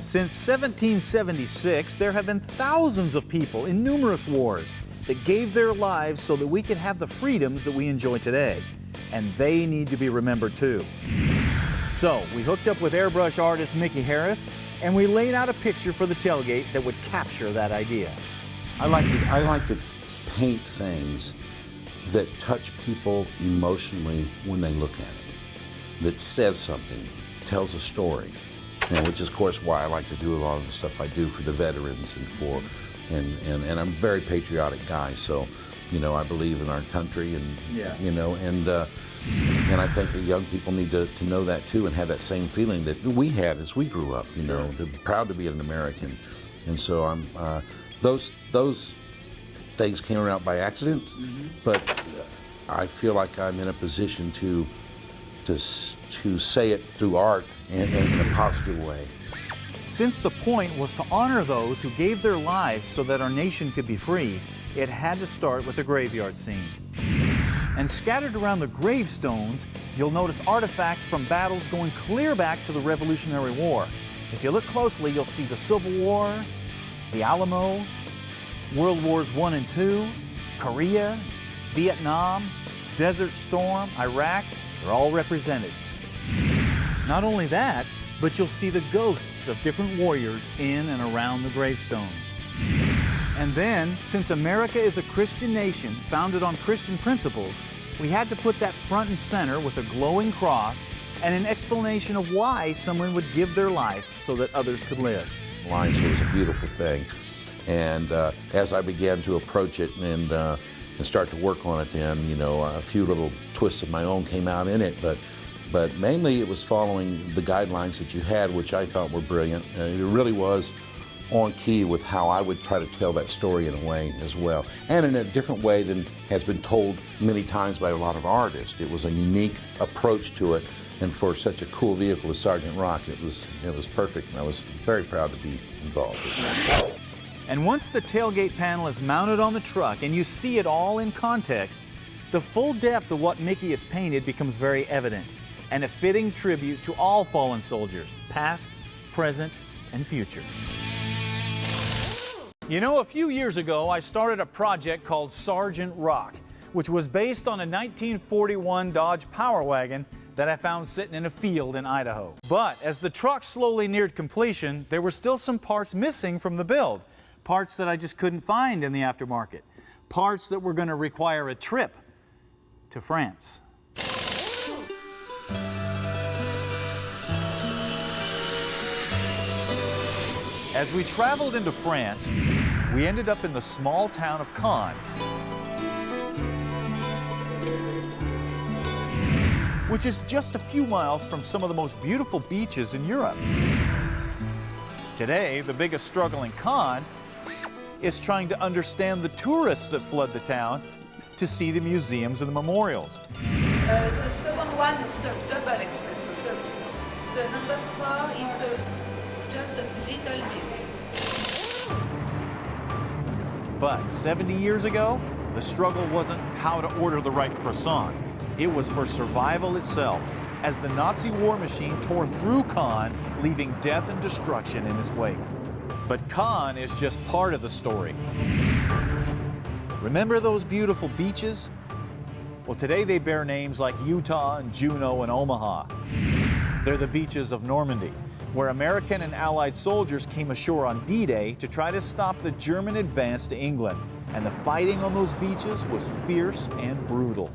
Since 1776, there have been thousands of people in numerous wars that gave their lives so that we could have the freedoms that we enjoy today. and they need to be remembered too. So we hooked up with airbrush artist Mickey Harris, and we laid out a picture for the tailgate that would capture that idea. I like to paint things that touch people emotionally when they look at it, that says something, tells a story, which is of course why I like to do a lot of the stuff I do for the veterans and I'm a very patriotic guy, so I believe in our country and I think that young people need to know that too and have that same feeling that we had as we grew up, they're proud to be an American. And so I'm those things came around by accident, but I feel like I'm in a position to say it through art and in a positive way. Since the point was to honor those who gave their lives so that our nation could be free, it had to start with the graveyard scene. And scattered around the gravestones, you'll notice artifacts from battles going clear back to the Revolutionary War. If you look closely, you'll see the Civil War, the Alamo, World Wars I and II, Korea, Vietnam, Desert Storm, Iraq, they're all represented. Not only that, but you'll see the ghosts of different warriors in and around the gravestones. And then, since America is a Christian nation founded on Christian principles, we had to put that front and center with a glowing cross and an explanation of why someone would give their life so that others could live. Line, so it was a beautiful thing. And as I began to approach it and start to work on it, then a few little twists of my own came out in it, but mainly it was following the guidelines that you had, which I thought were brilliant. It really was on key with how I would try to tell that story in a way as well, and in a different way than has been told many times by a lot of artists. It was a unique approach to it, and for such a cool vehicle as Sergeant Rock, it was perfect, and I was very proud to be involved with it. And once the tailgate panel is mounted on the truck and you see it all in context, the full depth of what Mickey has painted becomes very evident, and a fitting tribute to all fallen soldiers, past, present, and future. A few years ago, I started a project called Sergeant Rock, which was based on a 1941 Dodge Power Wagon that I found sitting in a field in Idaho. But as the truck slowly neared completion, there were still some parts missing from the build, parts that I just couldn't find in the aftermarket, parts that were going to require a trip to France. As we traveled into France, we ended up in the small town of Caen, which is just a few miles from some of the most beautiful beaches in Europe. Today, the biggest struggle in Caen is trying to understand the tourists that flood the town to see the museums and the memorials. The second one is a double espresso. The number 4 is just a little bit. But 70 years ago, the struggle wasn't how to order the right croissant. It was for survival itself, as the Nazi war machine tore through Caen, leaving death and destruction in its wake. But Caen is just part of the story. Remember those beautiful beaches? Well, today they bear names like Utah and Juneau and Omaha. They're the beaches of Normandy, where American and Allied soldiers came ashore on D-Day to try to stop the German advance to England. And the fighting on those beaches was fierce and brutal.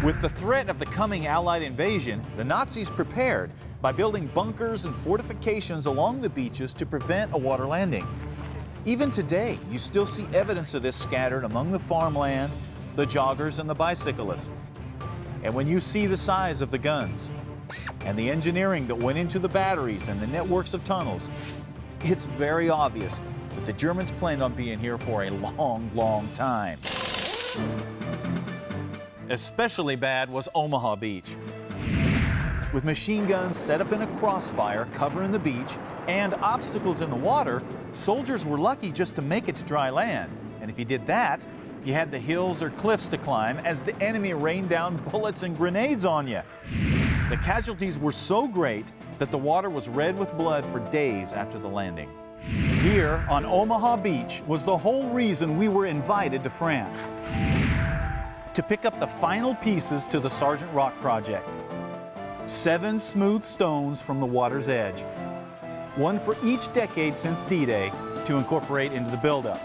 With the threat of the coming Allied invasion, the Nazis prepared by building bunkers and fortifications along the beaches to prevent a water landing. Even today, you still see evidence of this scattered among the farmland, the joggers, and the bicyclists. And when you see the size of the guns and the engineering that went into the batteries and the networks of tunnels, it's very obvious that the Germans planned on being here for a long, long time. Especially bad was Omaha Beach. With machine guns set up in a crossfire covering the beach and obstacles in the water, soldiers were lucky just to make it to dry land. And if you did that, You had the hills or cliffs to climb as the enemy rained down bullets and grenades on you. The casualties were so great that the water was red with blood for days after the landing. Here on Omaha Beach was the whole reason we were invited to France, to pick up the final pieces to the Sergeant Rock project. 7 smooth stones from the water's edge, one for each decade since D-Day, to incorporate into the buildup.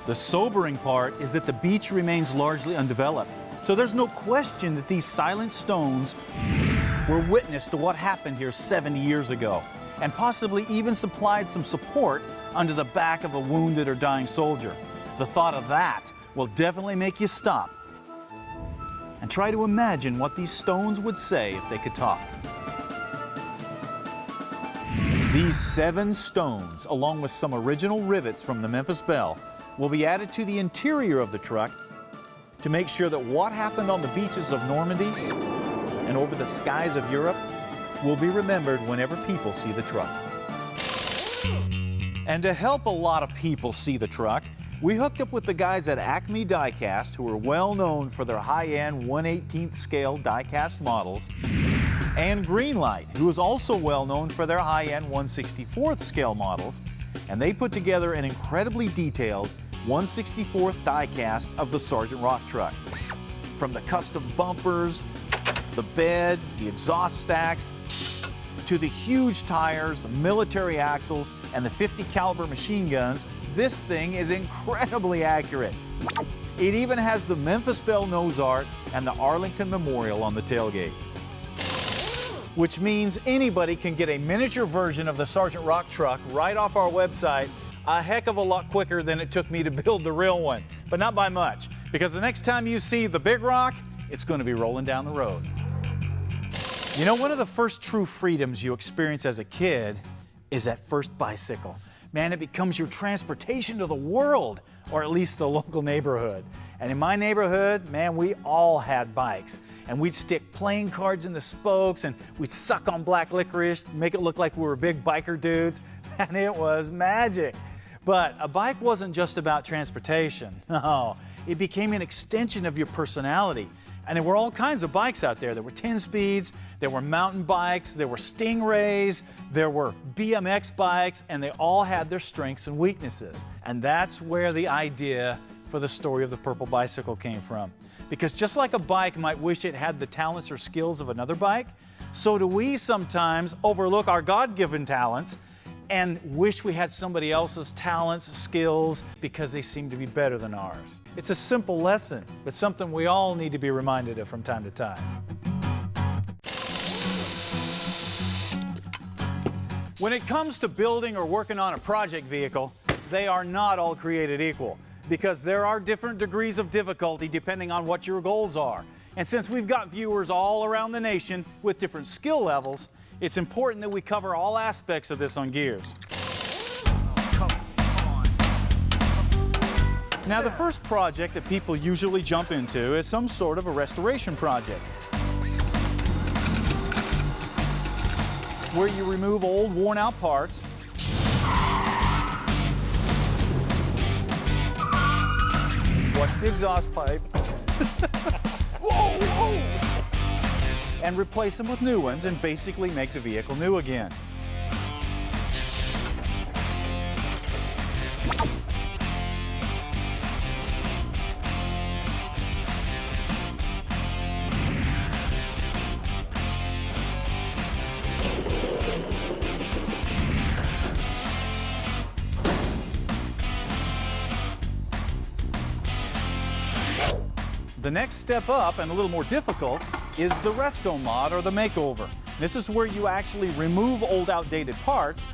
The sobering part is that the beach remains largely undeveloped, so there's no question that these silent stones were witness to what happened here 70 years ago, and possibly even supplied some support under the back of a wounded or dying soldier. The thought of that will definitely make you stop and try to imagine what these stones would say if they could talk. These 7 stones, along with some original rivets from the Memphis Belle, will be added to the interior of the truck to make sure that what happened on the beaches of Normandy and over the skies of Europe will be remembered whenever people see the truck. And to help a lot of people see the truck, we hooked up with the guys at Acme Diecast, who are well known for their high-end 1/18th scale die-cast models, and Greenlight, who is also well known for their high-end 1/64th scale models, and they put together an incredibly detailed 1/64th die-cast of the Sergeant Rock truck. From the custom bumpers, the bed, the exhaust stacks, to the huge tires, the military axles, and the 50 caliber machine guns, this thing is incredibly accurate. It even has the Memphis Belle nose art and the Arlington Memorial on the tailgate. Which means anybody can get a miniature version of the Sergeant Rock truck right off our website a heck of a lot quicker than it took me to build the real one. But not by much, because the next time you see the big rock, it's going to be rolling down the road. You know, one of the first true freedoms you experience as a kid is that first bicycle. Man, it becomes your transportation to the world, or at least the local neighborhood. And in my neighborhood, man, we all had bikes. And we'd stick playing cards in the spokes, and we'd suck on black licorice, make it look like we were big biker dudes. And it was magic. But a bike wasn't just about transportation. No, it became an extension of your personality. And there were all kinds of bikes out there. There were 10 speeds, there were mountain bikes, there were Stingrays, there were BMX bikes, and they all had their strengths and weaknesses. And that's where the idea for the story of the purple bicycle came from. Because just like a bike might wish it had the talents or skills of another bike, so do we sometimes overlook our God-given talents and wish we had somebody else's talents, skills, because they seem to be better than ours. It's a simple lesson, but something we all need to be reminded of from time to time. When it comes to building or working on a project vehicle, they are not all created equal, because there are different degrees of difficulty depending on what your goals are. And since we've got viewers all around the nation with different skill levels, it's important that we cover all aspects of this on Gearz. Now, the first project that people usually jump into is some sort of a restoration project, where you remove old, worn-out parts, watch the exhaust pipe, whoa, whoa, and replace them with new ones and basically make the vehicle new again. The next step up, and a little more difficult, is the resto mod, or the makeover. This is where you actually remove old, outdated parts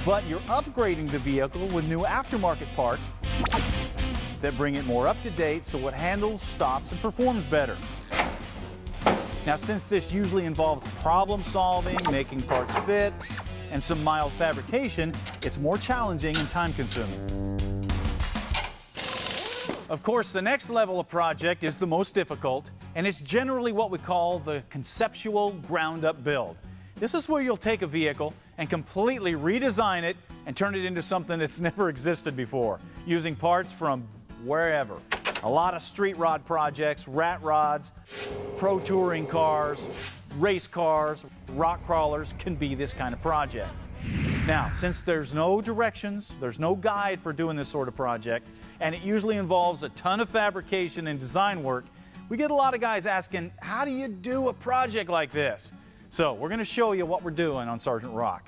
but you're upgrading the vehicle with new aftermarket parts that bring it more up to date so it handles, stops, and performs better. Now, since this usually involves problem solving, making parts fit, and some mild fabrication, it's more challenging and time consuming. Of course, the next level of project is the most difficult, and it's generally what we call the conceptual ground-up build. This is where you'll take a vehicle and completely redesign it and turn it into something that's never existed before, using parts from wherever. A lot of street rod projects, rat rods, pro touring cars, race cars, rock crawlers can be this kind of project. Now, since there's no directions, there's no guide for doing this sort of project, and it usually involves a ton of fabrication and design work, we get a lot of guys asking, how do you do a project like this? So we're going to show you what we're doing on Sergeant Rock.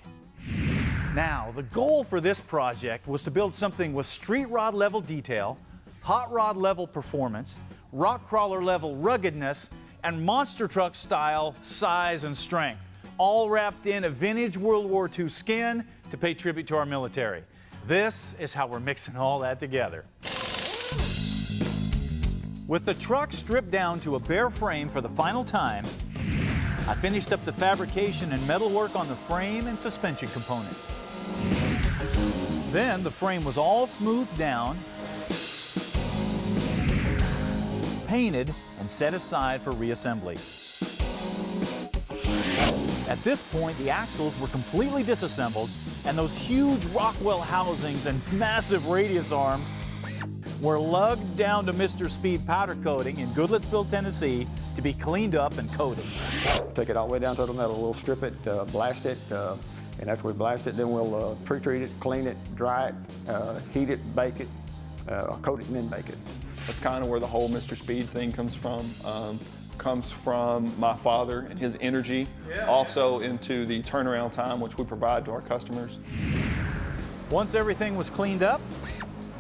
Now, the goal for this project was to build something with street rod level detail, hot rod level performance, rock crawler level ruggedness, and monster truck style size and strength, all wrapped in a vintage World War II skin to pay tribute to our military. This is how we're mixing all that together. With the truck stripped down to a bare frame for the final time, I finished up the fabrication and metalwork on the frame and suspension components. Then the frame was all smoothed down, painted, and set aside for reassembly. At this point, the axles were completely disassembled, and those huge Rockwell housings and massive radius arms were lugged down to Mr. Speed powder coating in Goodlettsville, Tennessee, to be cleaned up and coated. Take it all the way down to the metal. We'll strip it, blast it, and after we blast it, then we'll pre-treat it, clean it, dry it, heat it, bake it, coat it, and then bake it. That's kind of where the whole Mr. Speed thing comes from. Comes from my father and his energy, also into the turnaround time which we provide to our customers. Once everything was cleaned up,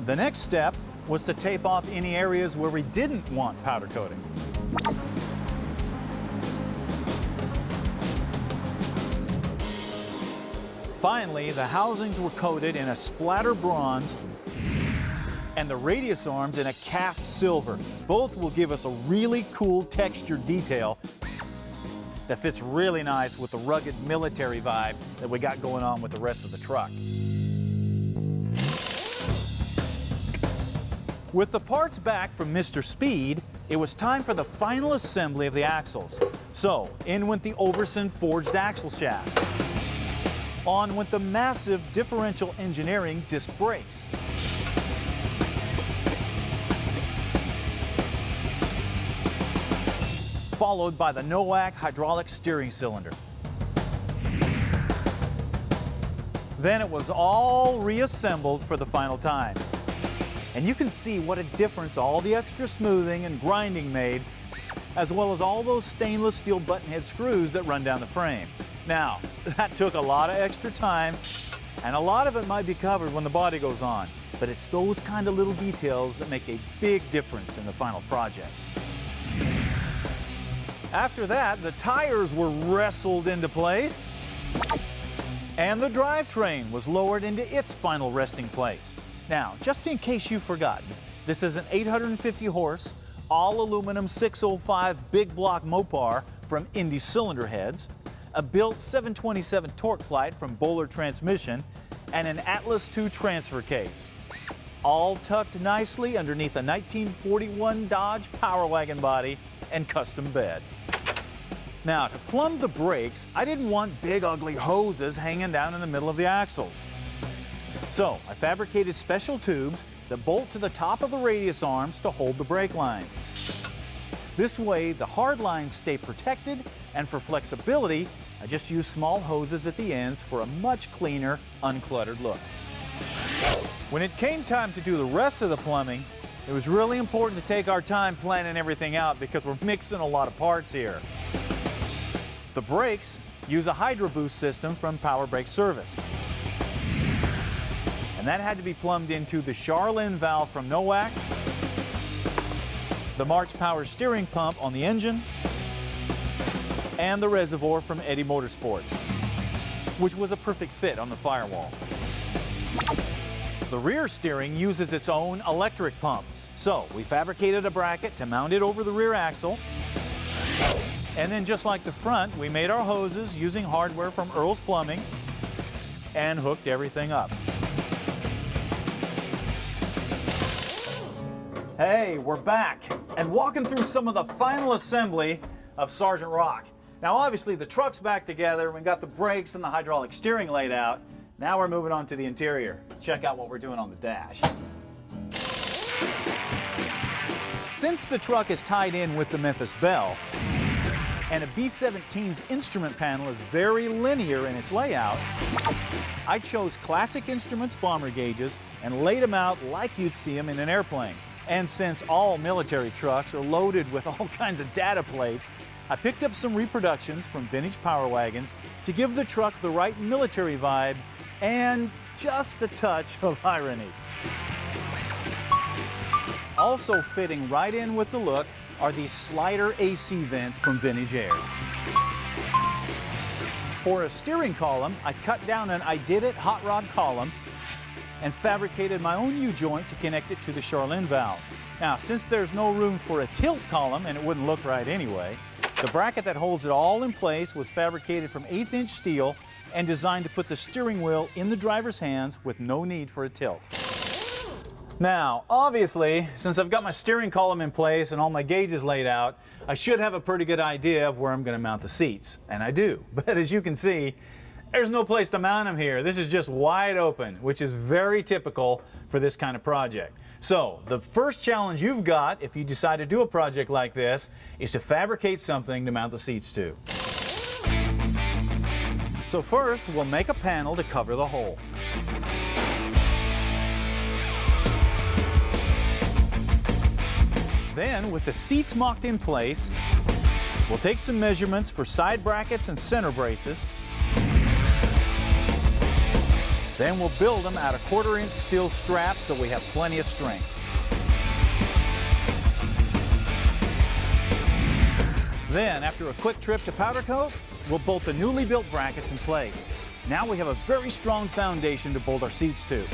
the next step was to tape off any areas where we didn't want powder coating. Finally, the housings were coated in a splatter bronze and the radius arms in a cast silver. Both will give us a really cool textured detail that fits really nice with the rugged military vibe that we got going on with the rest of the truck. With the parts back from Mr. Speed, it was time for the final assembly of the axles. So, in went the Overson forged axle shafts. On went the massive differential engineering disc brakes. Followed by the NOAC hydraulic steering cylinder. Then it was all reassembled for the final time. And you can see what a difference all the extra smoothing and grinding made, as well as all those stainless steel button head screws that run down the frame. Now, that took a lot of extra time, and a lot of it might be covered when the body goes on, but it's those kind of little details that make a big difference in the final project. After that, the tires were wrestled into place, and the drivetrain was lowered into its final resting place. Now, just in case you've forgotten, this is an 850 horse, all aluminum 605 big block Mopar from Indy Cylinder Heads, a built 727 torque flight from Bowler Transmission, and an Atlas II transfer case. All tucked nicely underneath a 1941 Dodge Power Wagon body and custom bed. Now, to plumb the brakes, I didn't want big ugly hoses hanging down in the middle of the axles. So I fabricated special tubes that bolt to the top of the radius arms to hold the brake lines. This way, the hard lines stay protected, and for flexibility, I just use small hoses at the ends for a much cleaner, uncluttered look. When it came time to do the rest of the plumbing, it was really important to take our time planning everything out because we're mixing a lot of parts here. The brakes use a Hydro Boost system from Power Brake Service. And that had to be plumbed into the Charlin valve from NOAC, the March Power steering pump on the engine, and the reservoir from Eddy Motorsports, which was a perfect fit on the Firewall. The rear steering uses its own electric pump, so we fabricated a bracket to mount it over the rear axle, and then just like the front, we made our hoses using hardware from Earl's Plumbing and hooked everything up. Hey, we're back and walking through some of the final assembly of Sergeant Rock. Now obviously the truck's back together, we got the brakes and the hydraulic steering laid out. Now we're moving on to the interior. Check out what we're doing on the dash. Since the truck is tied in with the Memphis Belle, and a B-17's instrument panel is very linear in its layout, I chose Classic Instruments bomber gauges and laid them out like you'd see them in an airplane. And since all military trucks are loaded with all kinds of data plates, I picked up some reproductions from vintage Power Wagons to give the truck the right military vibe and just a touch of irony. Also fitting right in with the look are these slider AC vents from Vintage Air. For a steering column, I cut down an I Did It hot rod column and fabricated my own U-joint to connect it to the Charlene valve. Now, since there's no room for a tilt column, and it wouldn't look right anyway, the bracket that holds it all in place was fabricated from 1/8-inch steel and designed to put the steering wheel in the driver's hands with no need for a tilt. Now, obviously, since I've got my steering column in place and all my gauges laid out, I should have a pretty good idea of where I'm going to mount the seats, and I do. But as you can see, there's no place to mount them here. This is just wide open, which is very typical for this kind of project. So, the first challenge you've got, if you decide to do a project like this, is to fabricate something to mount the seats to. So first, we'll make a panel to cover the hole. Then, with the seats mocked in place, we'll take some measurements for side brackets and center braces. Then we'll build them out of 1/4-inch steel straps so we have plenty of strength. Then, after a quick trip to powder coat, we'll bolt the newly built brackets in place. Now we have a very strong foundation to bolt our seats to.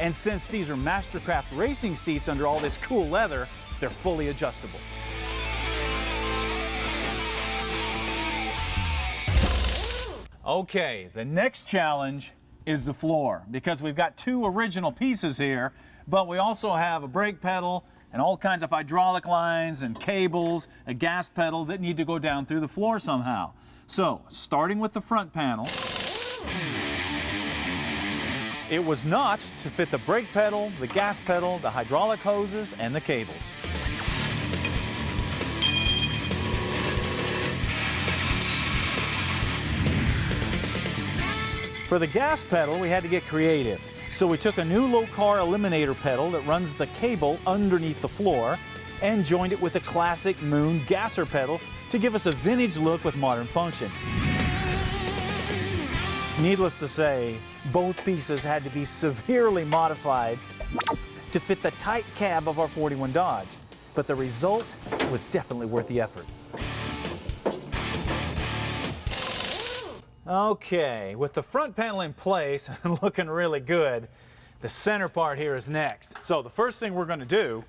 And since these are Mastercraft racing seats under all this cool leather, they're fully adjustable. Okay, the next challenge is the floor, because we've got 2 original pieces here, but we also have a brake pedal and all kinds of hydraulic lines and cables, a gas pedal that need to go down through the floor somehow. So, starting with the front panel, it was notched to fit the brake pedal, the gas pedal, the hydraulic hoses, and the cables. For the gas pedal, we had to get creative. So we took a new low-car eliminator pedal that runs the cable underneath the floor and joined it with a classic Moon gasser pedal to give us a vintage look with modern function. Needless to say, both pieces had to be severely modified to fit the tight cab of our 41 Dodge, but the result was definitely worth the effort. Okay, with the front panel in place and looking really good, the center part here is next. So the first thing we're going to do,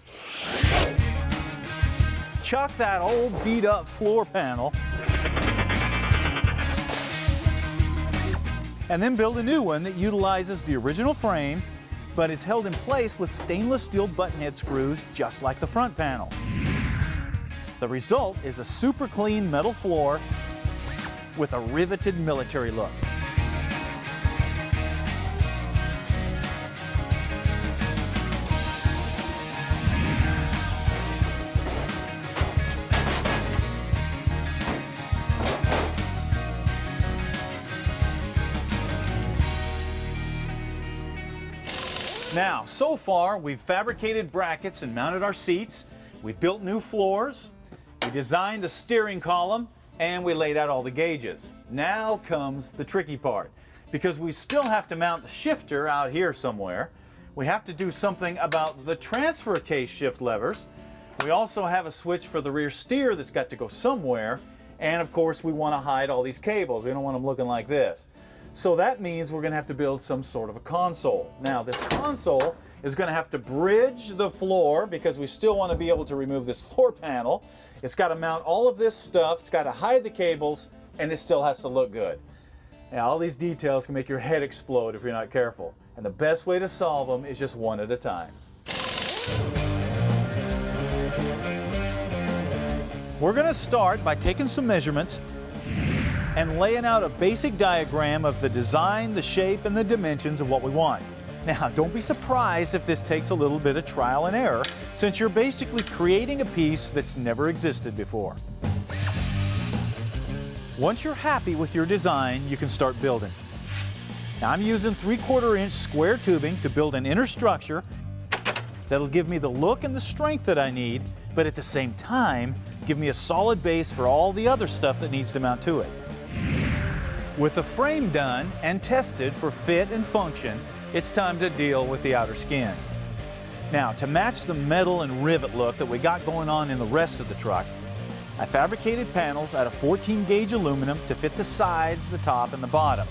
chuck that old beat up floor panel and then build a new one that utilizes the original frame but is held in place with stainless steel button head screws just like the front panel. The result is a super clean metal floor with a riveted military look. Now, so far, we've fabricated brackets and mounted our seats, we built new floors, we designed a steering column, and we laid out all the gauges. Now comes the tricky part, because we still have to mount the shifter out here somewhere. We have to do something about the transfer case shift levers. We also have a switch for the rear steer that's got to go somewhere. And of course, we want to hide all these cables. We don't want them looking like this. So that means we're going to have to build some sort of a console. Now, this console is going to have to bridge the floor because we still want to be able to remove this floor panel. It's got to mount all of this stuff, it's got to hide the cables, and it still has to look good. Now, all these details can make your head explode if you're not careful. And the best way to solve them is just one at a time. We're going to start by taking some measurements and laying out a basic diagram of the design, the shape, and the dimensions of what we want. Now, don't be surprised if this takes a little bit of trial and error, since you're basically creating a piece that's never existed before. Once you're happy with your design, you can start building. Now, I'm using 3/4 inch square tubing to build an inner structure that'll give me the look and the strength that I need, but at the same time, give me a solid base for all the other stuff that needs to mount to it. With the frame done and tested for fit and function, it's time to deal with the outer skin. Now, to match the metal and rivet look that we got going on in the rest of the truck, I fabricated panels out of 14 gauge aluminum to fit the sides, the top, and the bottom.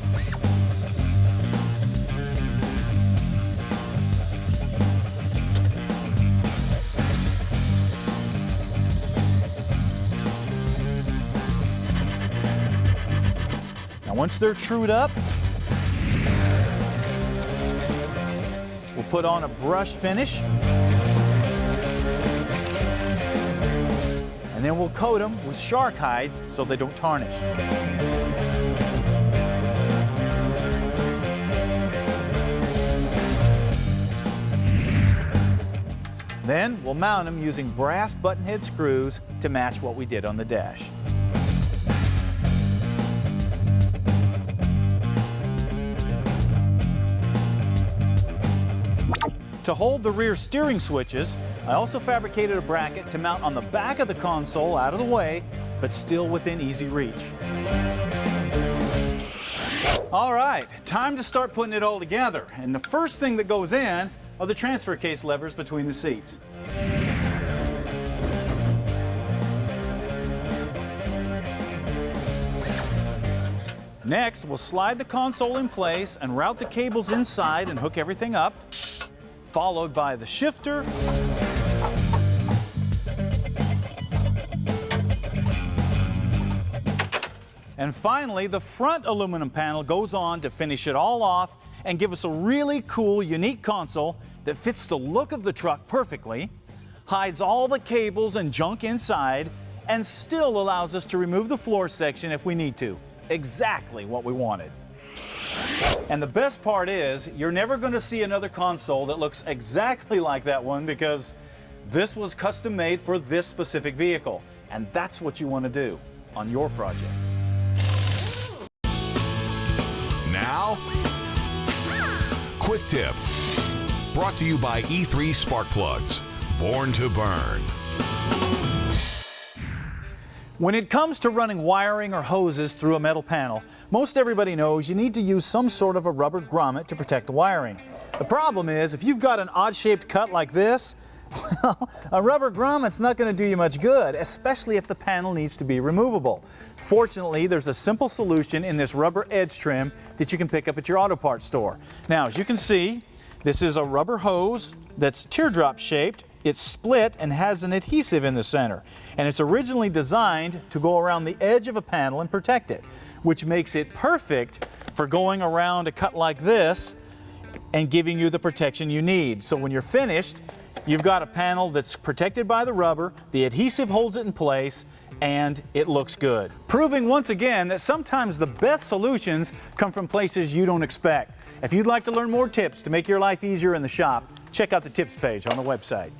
Now, once they're trued up, we'll put on a brush finish, and then we'll coat them with shark hide so they don't tarnish. Then we'll mount them using brass button head screws to match what we did on the dash. To hold the rear steering switches, I also fabricated a bracket to mount on the back of the console out of the way, but still within easy reach. All right, time to start putting it all together. And the first thing that goes in are the transfer case levers between the seats. Next, we'll slide the console in place and route the cables inside and hook everything up, followed by the shifter, and finally the front aluminum panel goes on to finish it all off and give us a really cool, unique console that fits the look of the truck perfectly, hides all the cables and junk inside, and still allows us to remove the floor section if we need to. Exactly what we wanted. And the best part is, you're never going to see another console that looks exactly like that one, because this was custom made for this specific vehicle. And that's what you want to do on your project. Now, quick tip. Brought to you by E3 Spark Plugs. Born to burn. When it comes to running wiring or hoses through a metal panel, most everybody knows you need to use some sort of a rubber grommet to protect the wiring. The problem is, if you've got an odd-shaped cut like this, well, a rubber grommet's not going to do you much good, especially if the panel needs to be removable. Fortunately, there's a simple solution in this rubber edge trim that you can pick up at your auto parts store. Now, as you can see, this is a rubber hose that's teardrop shaped. It's split and has an adhesive in the center, and it's originally designed to go around the edge of a panel and protect it, which makes it perfect for going around a cut like this and giving you the protection you need. So when you're finished, you've got a panel that's protected by the rubber, the adhesive holds it in place, and it looks good. Proving once again that sometimes the best solutions come from places you don't expect. If you'd like to learn more tips to make your life easier in the shop, check out the tips page on the website.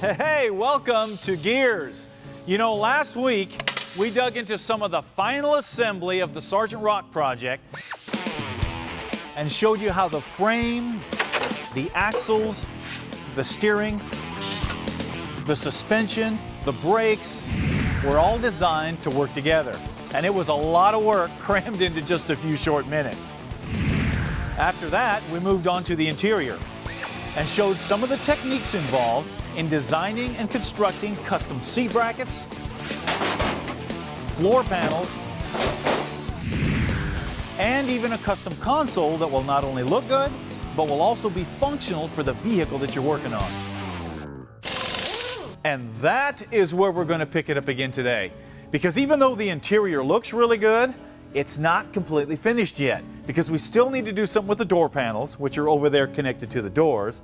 Hey, welcome to Gearz. You know, last week we dug into some of the final assembly of the Sergeant Rock project and showed you how the frame, the axles, the steering, the suspension, the brakes were all designed to work together. And it was a lot of work crammed into just a few short minutes. After that, we moved on to the interior and showed some of the techniques involved in designing and constructing custom seat brackets, floor panels, and even a custom console that will not only look good, but will also be functional for the vehicle that you're working on. And that is where we're going to pick it up again today. Because even though the interior looks really good, it's not completely finished yet, because we still need to do something with the door panels, which are over there connected to the doors,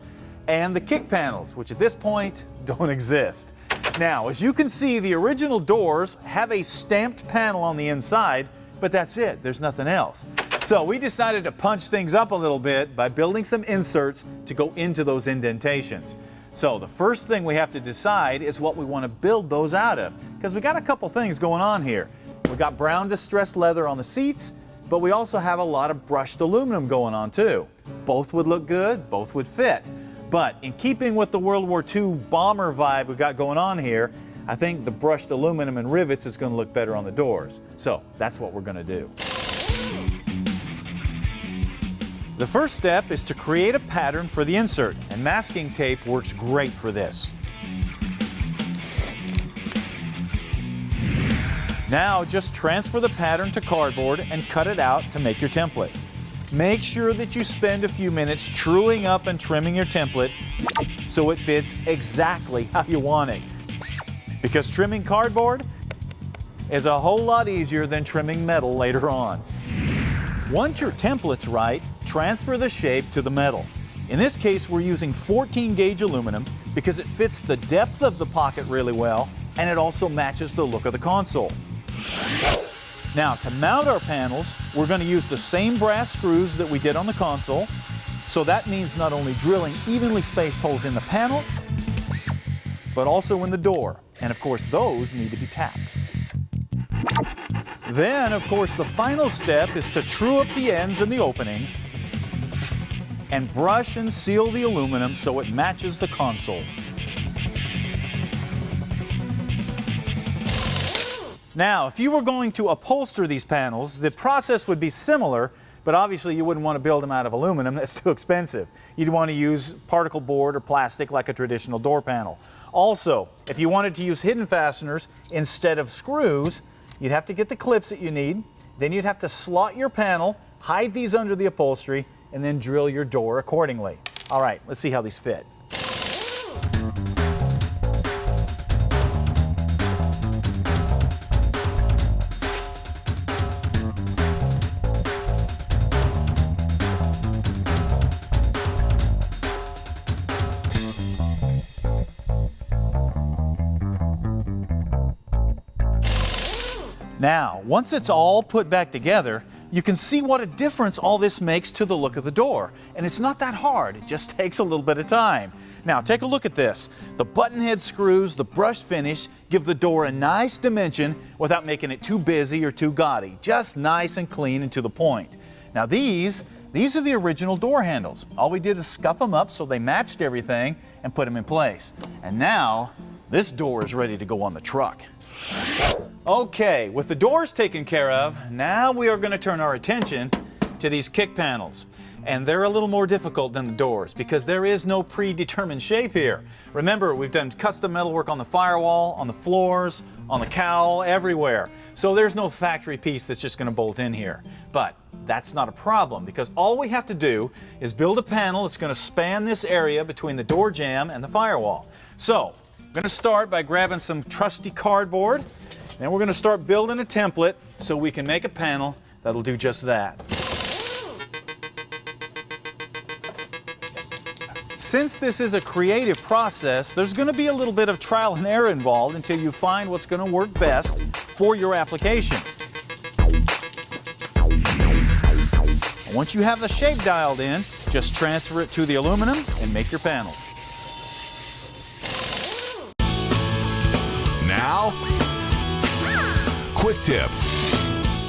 and the kick panels, which at this point don't exist. Now, as you can see, the original doors have a stamped panel on the inside, but that's it, there's nothing else. So we decided to punch things up a little bit by building some inserts to go into those indentations. So the first thing we have to decide is what we want to build those out of, because we got a couple things going on here. We got brown distressed leather on the seats, but we also have a lot of brushed aluminum going on too. Both would look good, both would fit. But in keeping with the World War II bomber vibe we got going on here, I think the brushed aluminum and rivets is going to look better on the doors. So that's what we're going to do. The first step is to create a pattern for the insert, and masking tape works great for this. Now just transfer the pattern to cardboard and cut it out to make your template. Make sure that you spend a few minutes truing up and trimming your template so it fits exactly how you want it. Because trimming cardboard is a whole lot easier than trimming metal later on. Once your template's right, transfer the shape to the metal. In this case, we're using 14 gauge aluminum because it fits the depth of the pocket really well, and it also matches the look of the console. Now, to mount our panels, we're going to use the same brass screws that we did on the console. So that means not only drilling evenly spaced holes in the panel, but also in the door. And of course, those need to be tapped. Then, of course, the final step is to true up the ends and the openings and brush and seal the aluminum so it matches the console. Now, if you were going to upholster these panels, the process would be similar, but obviously you wouldn't want to build them out of aluminum. That's too expensive. You'd want to use particle board or plastic like a traditional door panel. Also, if you wanted to use hidden fasteners instead of screws, you'd have to get the clips that you need. Then you'd have to slot your panel, hide these under the upholstery, and then drill your door accordingly. All right, let's see how these fit. Now, once it's all put back together, you can see what a difference all this makes to the look of the door. And it's not that hard, it just takes a little bit of time. Now, take a look at this. The button head screws, the brushed finish, give the door a nice dimension without making it too busy or too gaudy. Just nice and clean and to the point. Now these are the original door handles. All we did is scuff them up so they matched everything and put them in place. And now, this door is ready to go on the truck. Okay, with the doors taken care of, now we are going to turn our attention to these kick panels. And they're a little more difficult than the doors because there is no predetermined shape here. Remember, we've done custom metalwork on the firewall, on the floors, on the cowl, everywhere. So there's no factory piece that's just going to bolt in here. But that's not a problem because all we have to do is build a panel that's going to span this area between the door jamb and the firewall. So, I'm going to start by grabbing some trusty cardboard. Then we're going to start building a template so we can make a panel that'll do just that. Since this is a creative process, there's going to be a little bit of trial and error involved until you find what's going to work best for your application. And once you have the shape dialed in, just transfer it to the aluminum and make your panel. Now, quick tip,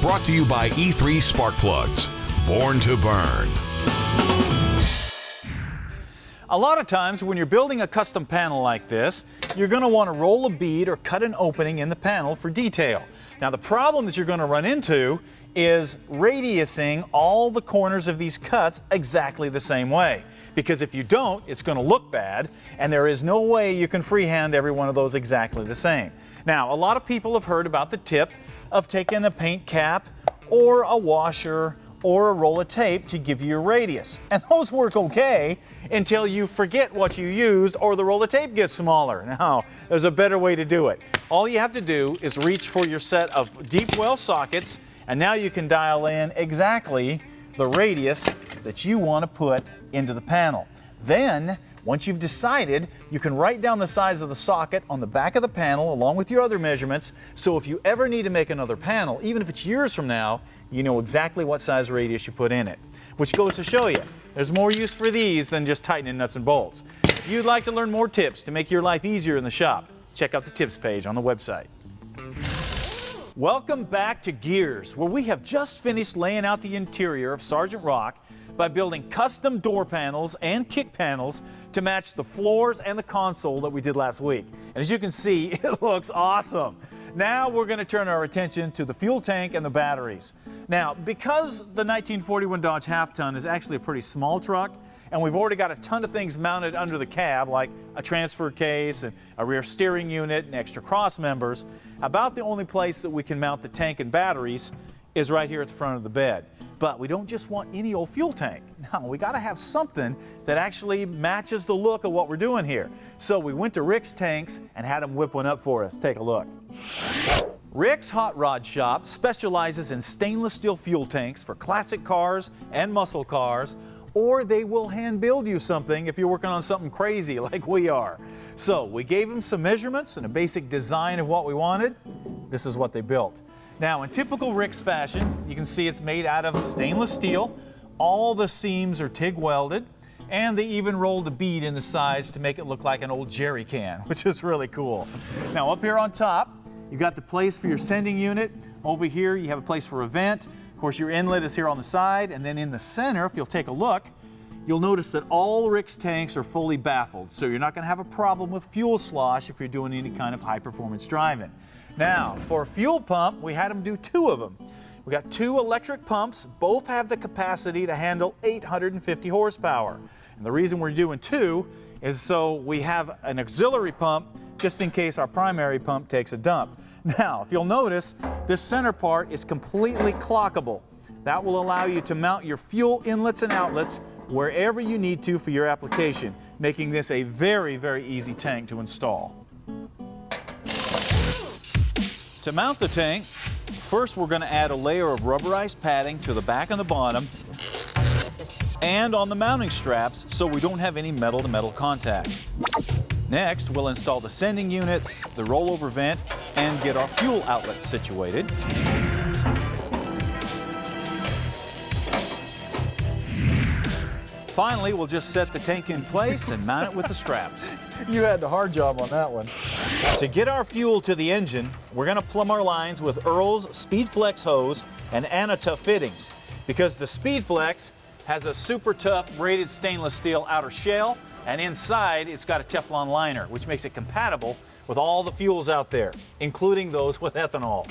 brought to you by E3 Spark Plugs, born to burn. A lot of times when you're building a custom panel like this, you're going to want to roll a bead or cut an opening in the panel for detail. Now the problem that you're going to run into is radiusing all the corners of these cuts exactly the same way. Because if you don't, it's going to look bad, and there is no way you can freehand every one of those exactly the same. Now, a lot of people have heard about the tip of taking a paint cap or a washer or a roll of tape to give you your radius. And those work okay until you forget what you used or the roll of tape gets smaller. Now, there's a better way to do it. All you have to do is reach for your set of deep well sockets, and now you can dial in exactly the radius that you want to put into the panel. Then, once you've decided, you can write down the size of the socket on the back of the panel along with your other measurements, so if you ever need to make another panel, even if it's years from now, you know exactly what size radius you put in it. Which goes to show you, there's more use for these than just tightening nuts and bolts. If you'd like to learn more tips to make your life easier in the shop, check out the tips page on the website. Welcome back to Gearz, where we have just finished laying out the interior of Sergeant Rock by building custom door panels and kick panels to match the floors and the console that we did last week. And as you can see, it looks awesome. Now we're going to turn our attention to the fuel tank and the batteries. Now, because the 1941 Dodge half-ton is actually a pretty small truck, and we've already got a ton of things mounted under the cab, like a transfer case and a rear steering unit and extra cross members, about the only place that we can mount the tank and batteries is right here at the front of the bed. But we don't just want any old fuel tank. No, we got to have something that actually matches the look of what we're doing here. So we went to Rick's Tanks and had him whip one up for us. Take a look. Rick's Hot Rod Shop specializes in stainless steel fuel tanks for classic cars and muscle cars, or they will hand build you something if you're working on something crazy like we are. So we gave them some measurements and a basic design of what we wanted. This is what they built. Now, in typical Rick's fashion, you can see it's made out of stainless steel. All the seams are TIG welded, and they even rolled a bead in the sides to make it look like an old jerry can, which is really cool. Now, up here on top, you've got the place for your sending unit. Over here, you have a place for a vent. Of course, your inlet is here on the side, and then in the center, if you'll take a look, you'll notice that all Rick's tanks are fully baffled, so you're not going to have a problem with fuel slosh if you're doing any kind of high-performance driving. Now, for a fuel pump, we had them do two of them. We got two electric pumps. Both have the capacity to handle 850 horsepower. And the reason we're doing two is so we have an auxiliary pump just in case our primary pump takes a dump. Now, if you'll notice, this center part is completely clockable. That will allow you to mount your fuel inlets and outlets wherever you need to for your application, making this a very, very easy tank to install. To mount the tank, first we're going to add a layer of rubberized padding to the back and the bottom and on the mounting straps so we don't have any metal-to-metal contact. Next, we'll install the sending unit, the rollover vent, and get our fuel outlet situated. Finally, we'll just set the tank in place and mount it with the straps. You had the hard job on that one. To get our fuel to the engine, we're going to plumb our lines with Earl's SpeedFlex hose and Anatough fittings, because the SpeedFlex has a super tough braided stainless steel outer shell, and inside it's got a Teflon liner, which makes it compatible with all the fuels out there, including those with ethanol.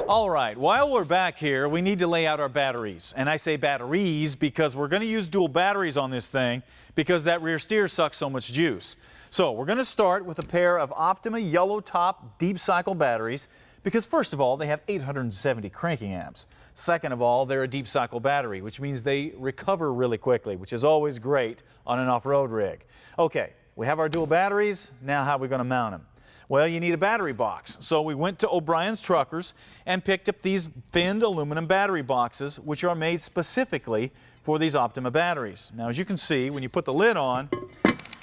All right, while we're back here, we need to lay out our batteries. And I say batteries because we're going to use dual batteries on this thing because that rear steer sucks so much juice. So we're going to start with a pair of Optima yellow top deep cycle batteries because first of all, they have 870 cranking amps. Second of all, they're a deep cycle battery, which means they recover really quickly, which is always great on an off-road rig. Okay, we have our dual batteries. Now how are we going to mount them? Well, you need a battery box. So we went to O'Brien's Truckers and picked up these finned aluminum battery boxes, which are made specifically for these Optima batteries. Now, as you can see, when you put the lid on,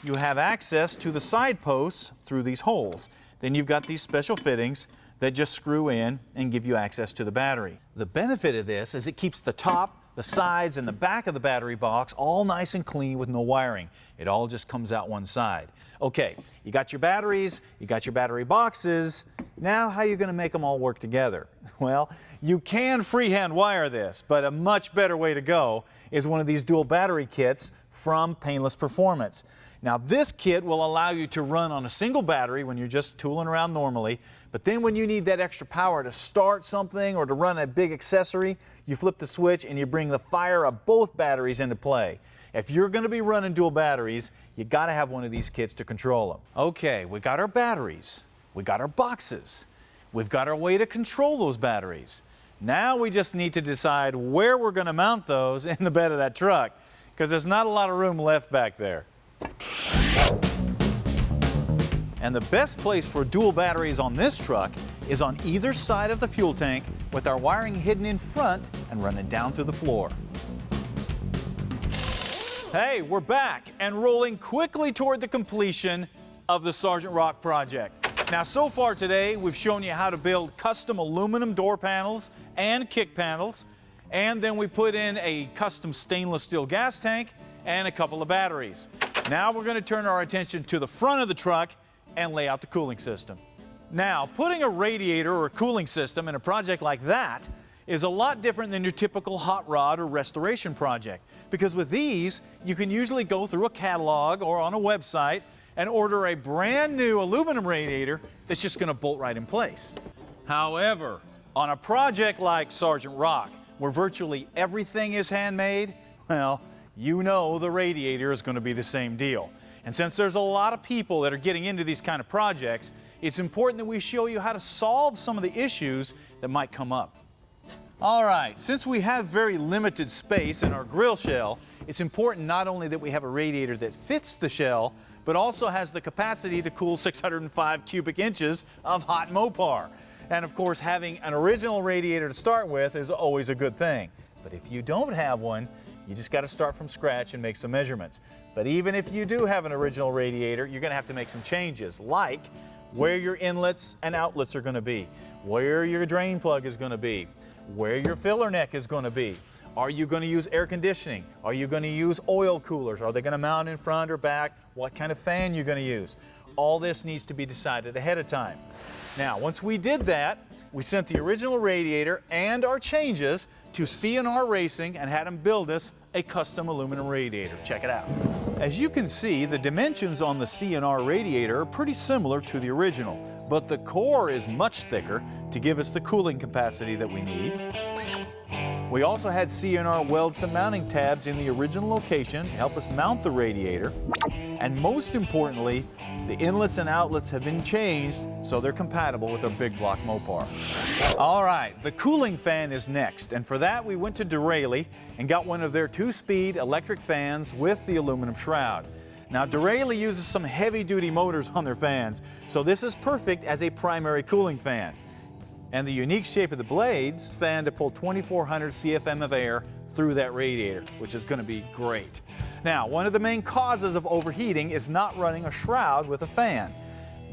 you have access to the side posts through these holes. Then you've got these special fittings that just screw in and give you access to the battery. The benefit of this is it keeps the top, the sides, and the back of the battery box all nice and clean with no wiring. It all just comes out one side. Okay, you got your batteries, you got your battery boxes. Now how are you going to make them all work together? Well, you can freehand wire this, but a much better way to go is one of these dual battery kits from Painless Performance. Now this kit will allow you to run on a single battery when you're just tooling around normally, but then when you need that extra power to start something or to run a big accessory, you flip the switch and you bring the fire of both batteries into play. If you're going to be running dual batteries, you got to have one of these kits to control them. Okay, we got our batteries, we got our boxes, we've got our way to control those batteries. Now we just need to decide where we're going to mount those in the bed of that truck, because there's not a lot of room left back there. And the best place for dual batteries on this truck is on either side of the fuel tank with our wiring hidden in front and running down through the floor. Hey, we're back and rolling quickly toward the completion of the Sergeant Rock project. Now, so far today, we've shown you how to build custom aluminum door panels and kick panels, and then we put in a custom stainless steel gas tank and a couple of batteries. Now we're going to turn our attention to the front of the truck and lay out the cooling system. Now, putting a radiator or a cooling system in a project like that is a lot different than your typical hot rod or restoration project, because with these, you can usually go through a catalog or on a website and order a brand new aluminum radiator that's just going to bolt right in place. However, on a project like Sergeant Rock, where virtually everything is handmade, well, you know the radiator is going to be the same deal. And since there's a lot of people that are getting into these kind of projects, it's important that we show you how to solve some of the issues that might come up. All right, since we have very limited space in our grill shell, it's important not only that we have a radiator that fits the shell, but also has the capacity to cool 605 cubic inches of hot Mopar. And of course, having an original radiator to start with is always a good thing. But if you don't have one, you just got to start from scratch and make some measurements. But even if you do have an original radiator, you're going to have to make some changes, like where your inlets and outlets are going to be, where your drain plug is going to be, where your filler neck is going to be. Are you going to use air conditioning? Are you going to use oil coolers? Are they going to mount in front or back? What kind of fan you're going to use? All this needs to be decided ahead of time. Now, once we did that, we sent the original radiator and our changes to C&R Racing and had them build us a custom aluminum radiator. Check it out. As you can see, the dimensions on the C&R radiator are pretty similar to the original, but the core is much thicker to give us the cooling capacity that we need. We also had C&R weld some mounting tabs in the original location to help us mount the radiator. And most importantly, the inlets and outlets have been changed so they're compatible with our big block Mopar. All right, the cooling fan is next, and for that we went to WWII and got one of their 2-speed electric fans with the aluminum shroud. Now, WWII uses some heavy-duty motors on their fans, so this is perfect as a primary cooling fan. And the unique shape of the blades fan to pull 2,400 CFM of air through that radiator, which is going to be great. Now, one of the main causes of overheating is not running a shroud with a fan.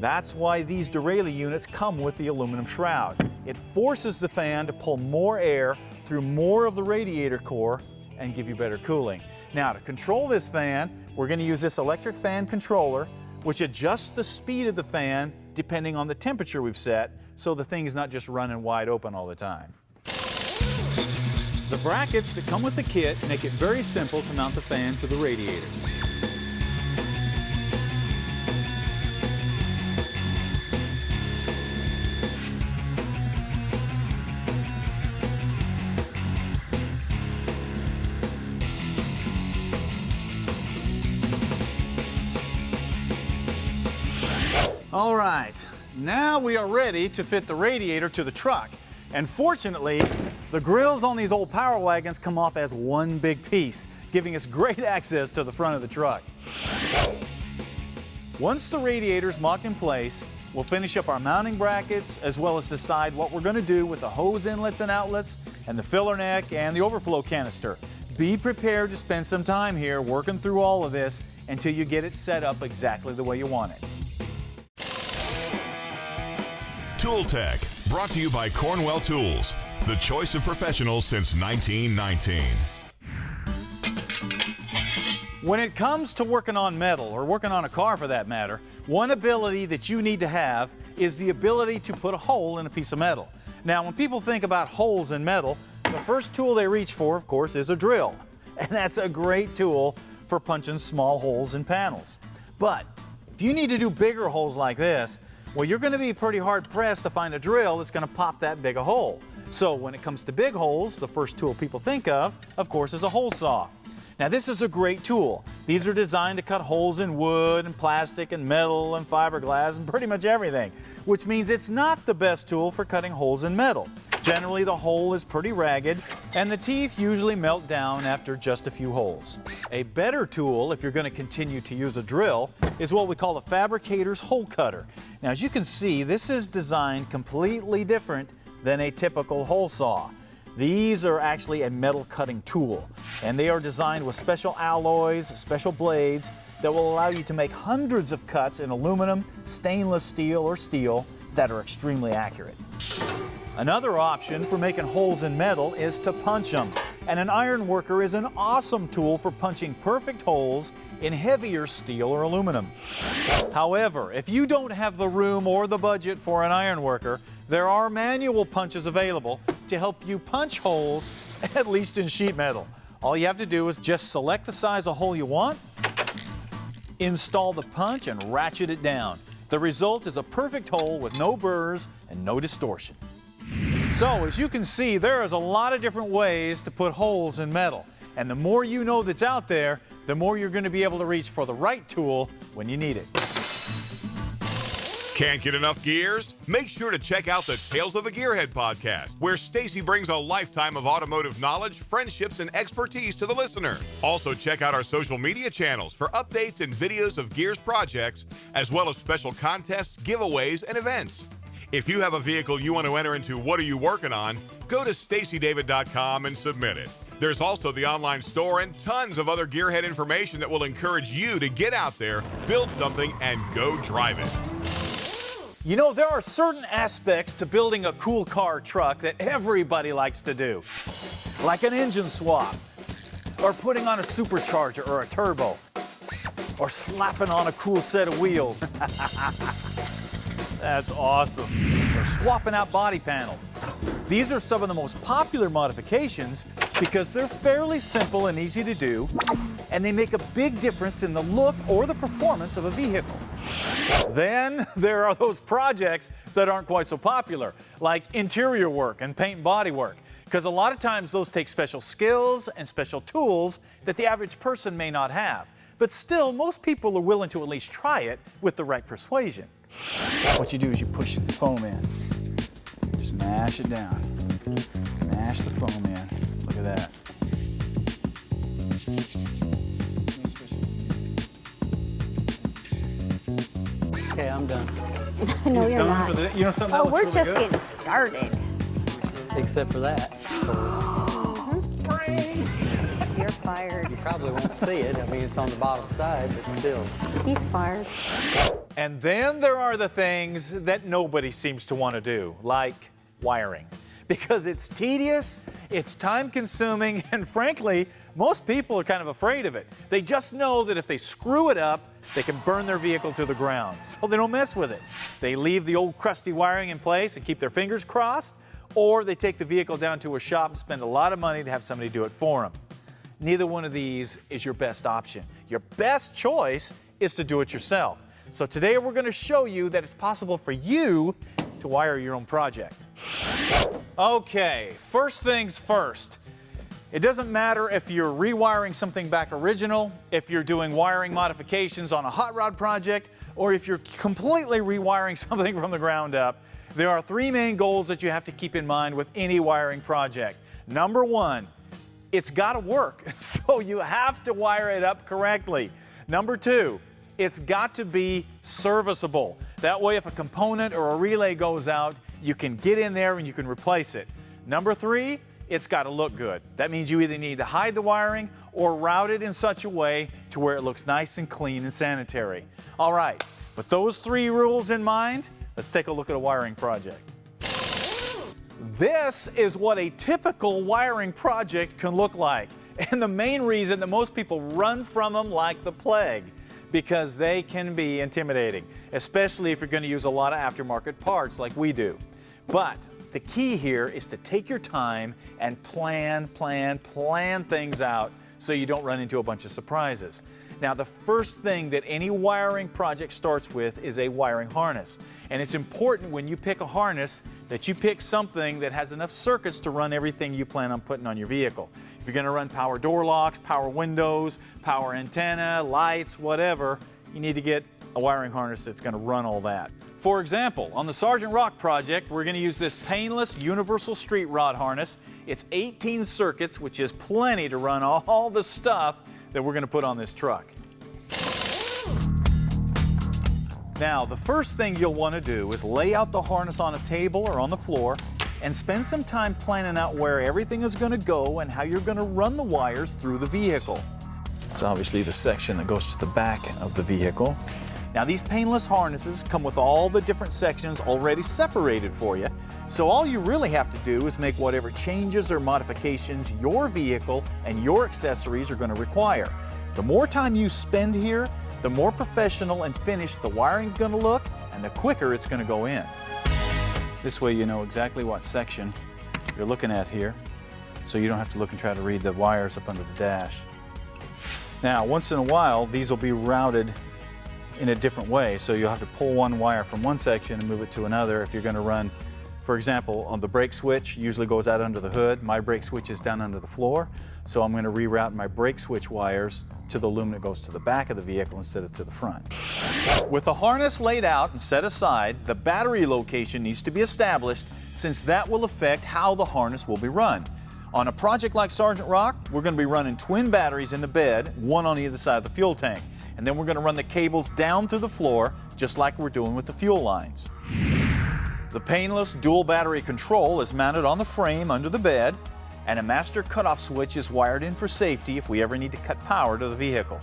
That's why these WWII units come with the aluminum shroud. It forces the fan to pull more air through more of the radiator core and give you better cooling. Now, to control this fan, we're going to use this electric fan controller, which adjusts the speed of the fan depending on the temperature we've set, so the thing is not just running wide open all the time. The brackets that come with the kit make it very simple to mount the fan to the radiator. All right, now we are ready to fit the radiator to the truck. And fortunately, the grills on these old Power Wagons come off as one big piece, giving us great access to the front of the truck. Once the radiator is mocked in place, we'll finish up our mounting brackets, as well as decide what we're going to do with the hose inlets and outlets, and the filler neck and the overflow canister. Be prepared to spend some time here working through all of this until you get it set up exactly the way you want it. Tool Tech, brought to you by Cornwell Tools, the choice of professionals since 1919. When it comes to working on metal, or working on a car for that matter, one ability that you need to have is the ability to put a hole in a piece of metal. Now, when people think about holes in metal, the first tool they reach for, of course, is a drill. And that's a great tool for punching small holes in panels. But if you need to do bigger holes like this, well, you're going to be pretty hard-pressed to find a drill that's going to pop that big a hole. So when it comes to big holes, the first tool people think of course, is a hole saw. Now, this is a great tool. These are designed to cut holes in wood and plastic and metal and fiberglass and pretty much everything, which means it's not the best tool for cutting holes in metal. Generally, the hole is pretty ragged, and the teeth usually melt down after just a few holes. A better tool, if you're going to continue to use a drill, is what we call a fabricator's hole cutter. Now, as you can see, this is designed completely different than a typical hole saw. These are actually a metal cutting tool, and they are designed with special alloys, special blades that will allow you to make hundreds of cuts in aluminum, stainless steel, or steel that are extremely accurate. Another option for making holes in metal is to punch them, and an iron worker is an awesome tool for punching perfect holes in heavier steel or aluminum. However, if you don't have the room or the budget for an iron worker, there are manual punches available to help you punch holes, at least in sheet metal. All you have to do is just select the size of hole you want, install the punch, and ratchet it down. The result is a perfect hole with no burrs and no distortion. So, as you can see, there is a lot of different ways to put holes in metal. And the more you know that's out there, the more you're going to be able to reach for the right tool when you need it. Can't get enough gears? Make sure to check out the Tales of a Gearhead podcast, where Stacey brings a lifetime of automotive knowledge, friendships, and expertise to the listener. Also, check out our social media channels for updates and videos of Gearz projects, as well as special contests, giveaways, and events. If you have a vehicle you want to enter into What Are You Working On, go to staceydavid.com and submit it. There's also the online store and tons of other Gearhead information that will encourage you to get out there, build something, and go drive it. You know, there are certain aspects to building a cool car truck that everybody likes to do, like an engine swap, or putting on a supercharger or a turbo, or slapping on a cool set of wheels. That's awesome. Or swapping out body panels. These are some of the most popular modifications because they're fairly simple and easy to do, and they make a big difference in the look or the performance of a vehicle. Then there are those projects that aren't quite so popular, like interior work and paint and body work, because a lot of times those take special skills and special tools that the average person may not have. But still, most people are willing to at least try it with the right persuasion. What you do is you push the foam in. Just mash it down. Mash the foam in. Look at that. Okay, I'm done. No, you're Done not. for the, you know something that Oh, looks we're really just good? getting started. Except for that. You're fired. You probably won't see it. I mean, it's on the bottom side, but still. He's fired. And then there are the things that nobody seems to want to do, like wiring. Because it's tedious, it's time-consuming, and frankly, most people are kind of afraid of it. They just know that if they screw it up, they can burn their vehicle to the ground, so they don't mess with it. They leave the old crusty wiring in place and keep their fingers crossed, or they take the vehicle down to a shop and spend a lot of money to have somebody do it for them. Neither one of these is your best option. Your best choice is to do it yourself. So today we're going to show you that it's possible for you to wire your own project. Okay, first things first. It doesn't matter if you're rewiring something back original, if you're doing wiring modifications on a hot rod project, or if you're completely rewiring something from the ground up. There are three main goals that you have to keep in mind with any wiring project. Number one, it's got to work, so you have to wire it up correctly. Number two, it's got to be serviceable. That way, if a component or a relay goes out, you can get in there and you can replace it. Number three, it's got to look good. That means you either need to hide the wiring or route it in such a way to where it looks nice and clean and sanitary. All right, with those three rules in mind, let's take a look at a wiring project. This is what a typical wiring project can look like. And the main reason that most people run from them like the plague, because they can be intimidating, especially if you're going to use a lot of aftermarket parts like we do. But the key here is to take your time and plan things out so you don't run into a bunch of surprises. Now, the first thing that any wiring project starts with is a wiring harness. And it's important when you pick a harness that you pick something that has enough circuits to run everything you plan on putting on your vehicle. If you're going to run power door locks, power windows, power antenna, lights, whatever, you need to get a wiring harness that's going to run all that. For example, on the Sergeant Rock project, we're going to use this painless universal street rod harness. It's 18 circuits, which is plenty to run all the stuff that we're going to put on this truck. Now, the first thing you'll want to do is lay out the harness on a table or on the floor and spend some time planning out where everything is going to go and how you're going to run the wires through the vehicle. It's obviously the section that goes to the back of the vehicle. Now these painless harnesses come with all the different sections already separated for you, so all you really have to do is make whatever changes or modifications your vehicle and your accessories are going to require. The more time you spend here, the more professional and finished the wiring's going to look, and the quicker it's going to go in. This way you know exactly what section you're looking at here, so you don't have to look and try to read the wires up under the dash. Now, once in a while, these will be routed in a different way, so you'll have to pull one wire from one section and move it to another if you're going to run, for example, on the brake switch usually goes out under the hood. My brake switch is down under the floor, so I'm going to reroute my brake switch wires to the loom that goes to the back of the vehicle instead of to the front. With the harness laid out and set aside, the battery location needs to be established, since that will affect how the harness will be run. On a project like Sergeant Rock, we're going to be running twin batteries in the bed, one on either side of the fuel tank. And then we're going to run the cables down through the floor, just like we're doing with the fuel lines. The painless dual battery control is mounted on the frame under the bed, and a master cutoff switch is wired in for safety if we ever need to cut power to the vehicle.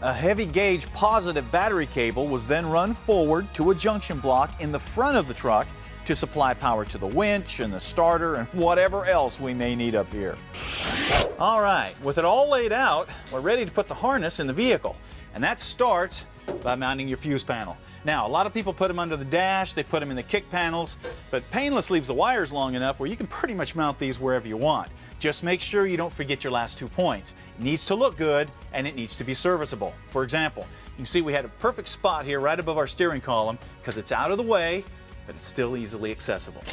A heavy gauge positive battery cable was then run forward to a junction block in the front of the truck to supply power to the winch and the starter and whatever else we may need up here. All right, with it all laid out, we're ready to put the harness in the vehicle, and that starts by mounting your fuse panel. Now, a lot of people put them under the dash, they put them in the kick panels, but Painless leaves the wires long enough where you can pretty much mount these wherever you want. Just make sure you don't forget your last 2 points. It needs to look good, and it needs to be serviceable. For example, you can see we had a perfect spot here right above our steering column because it's out of the way, but it's still easily accessible.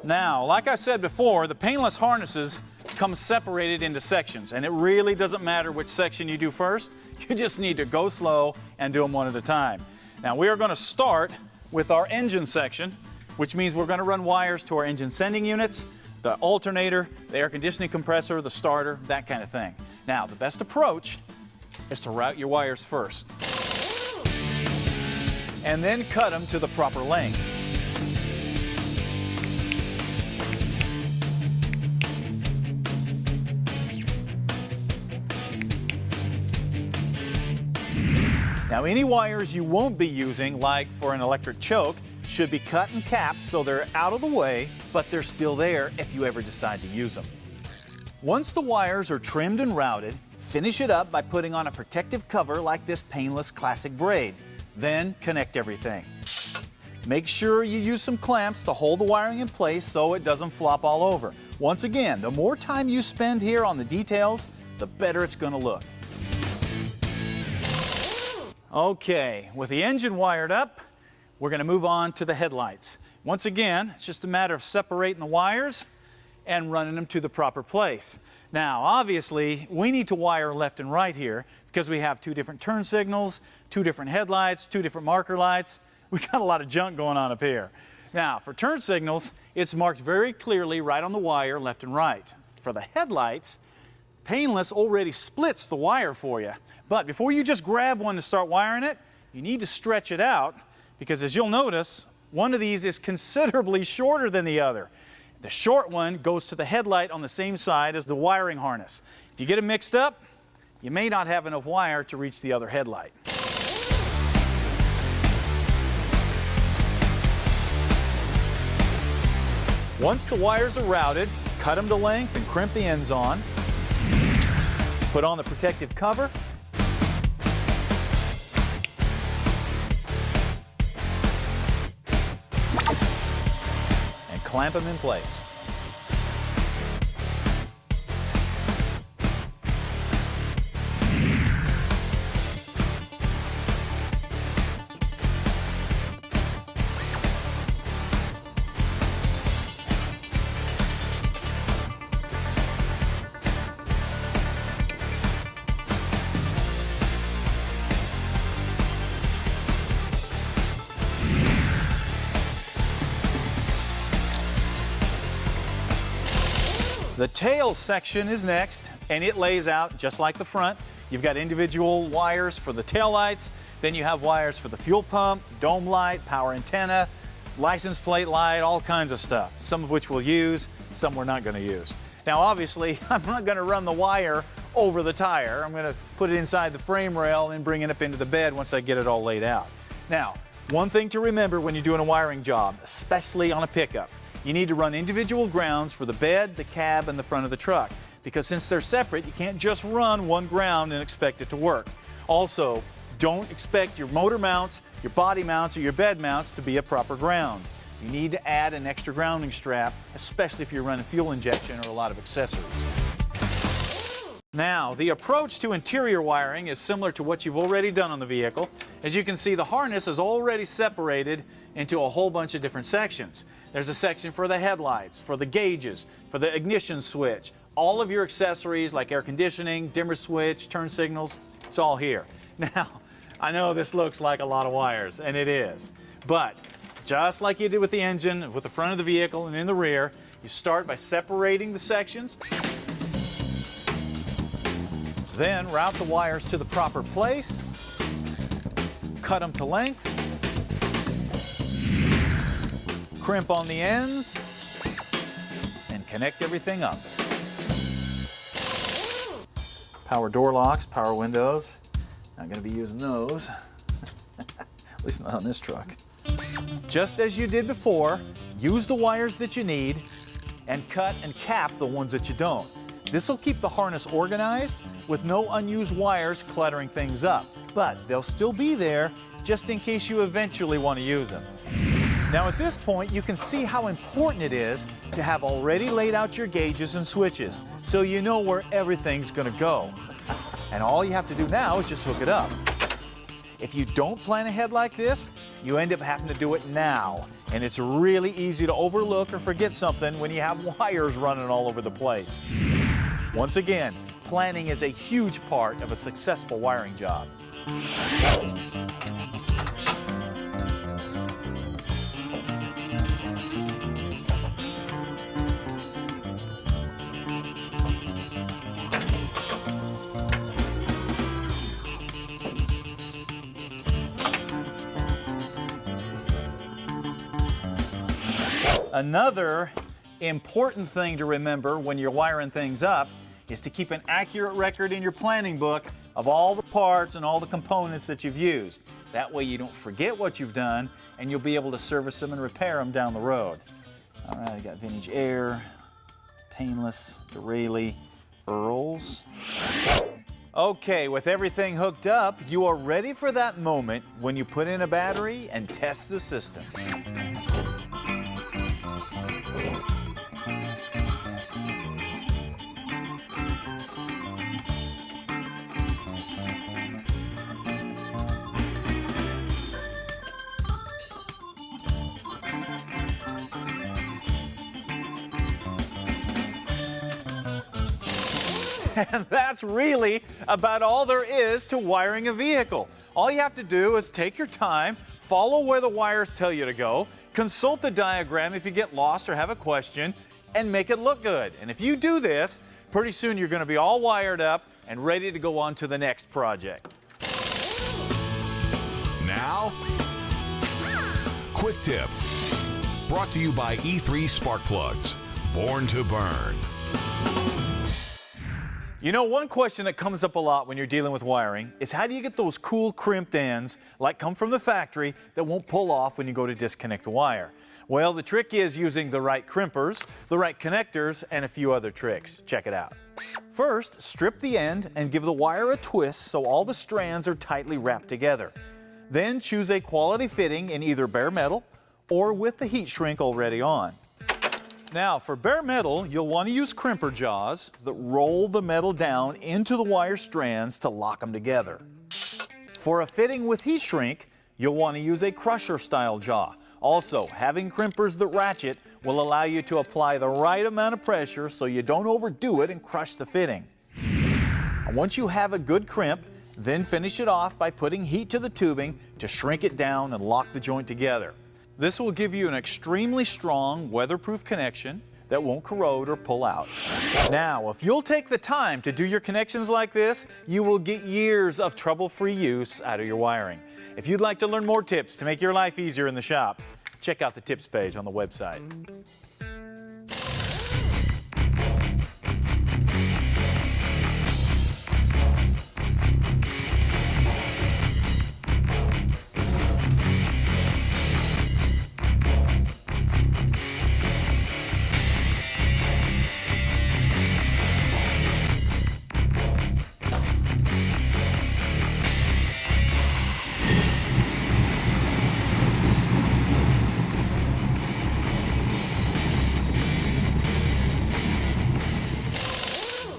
Now, like I said before, the Painless harnesses come separated into sections, and it really doesn't matter which section you do first. You just need to go slow and do them one at a time. Now, we are going to start with our engine section, which means we're going to run wires to our engine sending units, the alternator, the air conditioning compressor, the starter, that kind of thing. Now, the best approach is to route your wires first, and then cut them to the proper length. Now, any wires you won't be using, like for an electric choke, should be cut and capped so they're out of the way, but they're still there if you ever decide to use them. Once the wires are trimmed and routed, finish it up by putting on a protective cover like this Painless Classic braid. Then connect everything. Make sure you use some clamps to hold the wiring in place so it doesn't flop all over. Once again, the more time you spend here on the details, the better it's going to look. Okay, with the engine wired up, we're going to move on to the headlights. Once again, it's just a matter of separating the wires and running them to the proper place. Now, obviously, we need to wire left and right here because we have 2 different turn signals, 2 different headlights, 2 different marker lights. We got a lot of junk going on up here. Now, for turn signals, it's marked very clearly right on the wire, left and right. For the headlights, Painless already splits the wire for you. But before you just grab one to start wiring it, you need to stretch it out because, as you'll notice, one of these is considerably shorter than the other. The short one goes to the headlight on the same side as the wiring harness. If you get them mixed up, you may not have enough wire to reach the other headlight. Once the wires are routed, cut them to length and crimp the ends on. Put on the protective cover. And clamp them in place. The tail section is next, and it lays out just like the front. You've got individual wires for the tail lights, then you have wires for the fuel pump, dome light, power antenna, license plate light, all kinds of stuff, some of which we'll use, some we're not going to use. Now obviously, I'm not going to run the wire over the tire. I'm going to put it inside the frame rail and bring it up into the bed once I get it all laid out. Now, one thing to remember when you're doing a wiring job, especially on a pickup, you need to run individual grounds for the bed, the cab, and the front of the truck, because since they're separate, you can't just run one ground and expect it to work. Also, don't expect your motor mounts, your body mounts, or your bed mounts to be a proper ground. You need to add an extra grounding strap, especially if you're running fuel injection or a lot of accessories. Now, the approach to interior wiring is similar to what you've already done on the vehicle. As you can see, the harness is already separated into a whole bunch of different sections. There's a section for the headlights, for the gauges, for the ignition switch, all of your accessories like air conditioning, dimmer switch, turn signals, it's all here. Now, I know this looks like a lot of wires, and it is, but just like you did with the engine, with the front of the vehicle and in the rear, you start by separating the sections, then route the wires to the proper place, cut them to length, crimp on the ends, and connect everything up. Power door locks, power windows. Not going to be using those, at least not on this truck. Just as you did before, use the wires that you need and cut and cap the ones that you don't. This will keep the harness organized with no unused wires cluttering things up, but they'll still be there just in case you eventually want to use them. Now at this point, you can see how important it is to have already laid out your gauges and switches so you know where everything's going to go. And all you have to do now is just hook it up. If you don't plan ahead like this, you end up having to do it now. And it's really easy to overlook or forget something when you have wires running all over the place. Once again, planning is a huge part of a successful wiring job. Another important thing to remember when you're wiring things up is to keep an accurate record in your planning book of all the parts and all the components that you've used. That way you don't forget what you've done and you'll be able to service them and repair them down the road. All right, I got vintage air, painless, Duraley, Earls. Okay, with everything hooked up, you are ready for that moment when you put in a battery and test the system. And that's really about all there is to wiring a vehicle. All you have to do is take your time, follow where the wires tell you to go, consult the diagram if you get lost or have a question, and make it look good. And if you do this, pretty soon you're going to be all wired up and ready to go on to the next project. Now, quick tip. Brought to you by E3 Spark Plugs. Born to burn. You know, one question that comes up a lot when you're dealing with wiring is how do you get those cool crimped ends, like come from the factory, that won't pull off when you go to disconnect the wire? Well, the trick is using the right crimpers, the right connectors, and a few other tricks. Check it out. First, strip the end and give the wire a twist so all the strands are tightly wrapped together. Then choose a quality fitting in either bare metal or with the heat shrink already on. Now, for bare metal, you'll want to use crimper jaws that roll the metal down into the wire strands to lock them together. For a fitting with heat shrink, you'll want to use a crusher style jaw. Also, having crimpers that ratchet will allow you to apply the right amount of pressure so you don't overdo it and crush the fitting. And once you have a good crimp, then finish it off by putting heat to the tubing to shrink it down and lock the joint together. This will give you an extremely strong, weatherproof connection that won't corrode or pull out. Now, if you'll take the time to do your connections like this, you will get years of trouble-free use out of your wiring. If you'd like to learn more tips to make your life easier in the shop, check out the tips page on the website.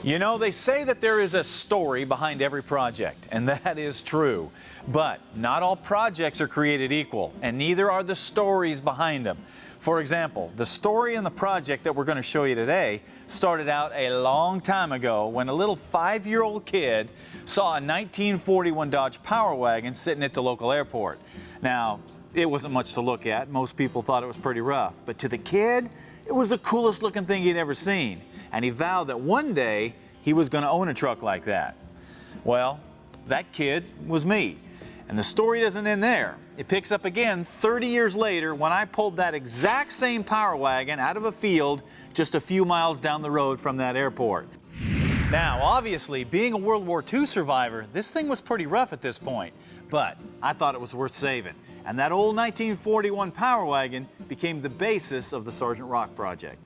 You know, they say that there is a story behind every project, and that is true. But not all projects are created equal, and neither are the stories behind them. For example, the story in the project that we're going to show you today started out a long time ago when a little 5-year-old kid saw a 1941 Dodge Power Wagon sitting at the local airport. Now, it wasn't much to look at. Most people thought it was pretty rough. But to the kid, it was the coolest looking thing he'd ever seen. And he vowed that one day he was going to own a truck like that. Well, that kid was me. And the story doesn't end there. It picks up again 30 years later when I pulled that exact same Power Wagon out of a field just a few miles down the road from that airport. Now, obviously, being a World War II survivor, this thing was pretty rough at this point. But I thought it was worth saving. And that old 1941 Power Wagon became the basis of the Sergeant Rock project.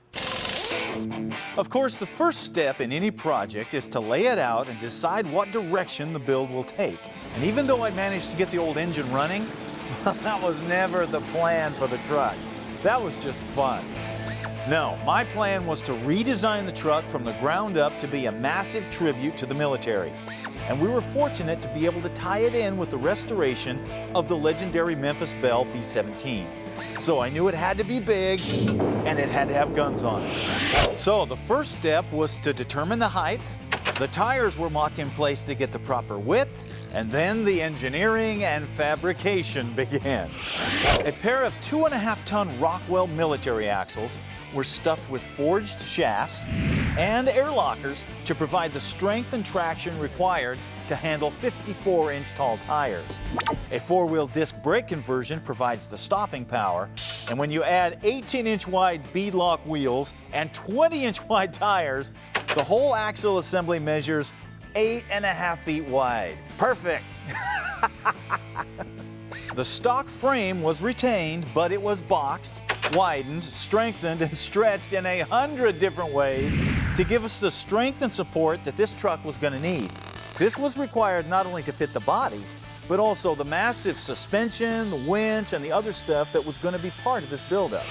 Of course, the first step in any project is to lay it out and decide what direction the build will take. And even though I managed to get the old engine running, that was never the plan for the truck. That was just fun. No, my plan was to redesign the truck from the ground up to be a massive tribute to the military. And we were fortunate to be able to tie it in with the restoration of the legendary Memphis Belle B-17. So I knew it had to be big and it had to have guns on it. So the first step was to determine the height. The tires were mocked in place to get the proper width, and then the engineering and fabrication began. A pair of 2.5-ton Rockwell military axles were stuffed with forged shafts and air lockers to provide the strength and traction required to handle 54-inch tall tires. A 4-wheel disc brake conversion provides the stopping power, and when you add 18-inch wide beadlock wheels and 20-inch wide tires, the whole axle assembly measures 8.5 feet wide. Perfect! The stock frame was retained, but it was boxed, widened, strengthened, and stretched in 100 different ways to give us the strength and support that this truck was going to need. This was required not only to fit the body, but also the massive suspension, the winch, and the other stuff that was going to be part of this buildup.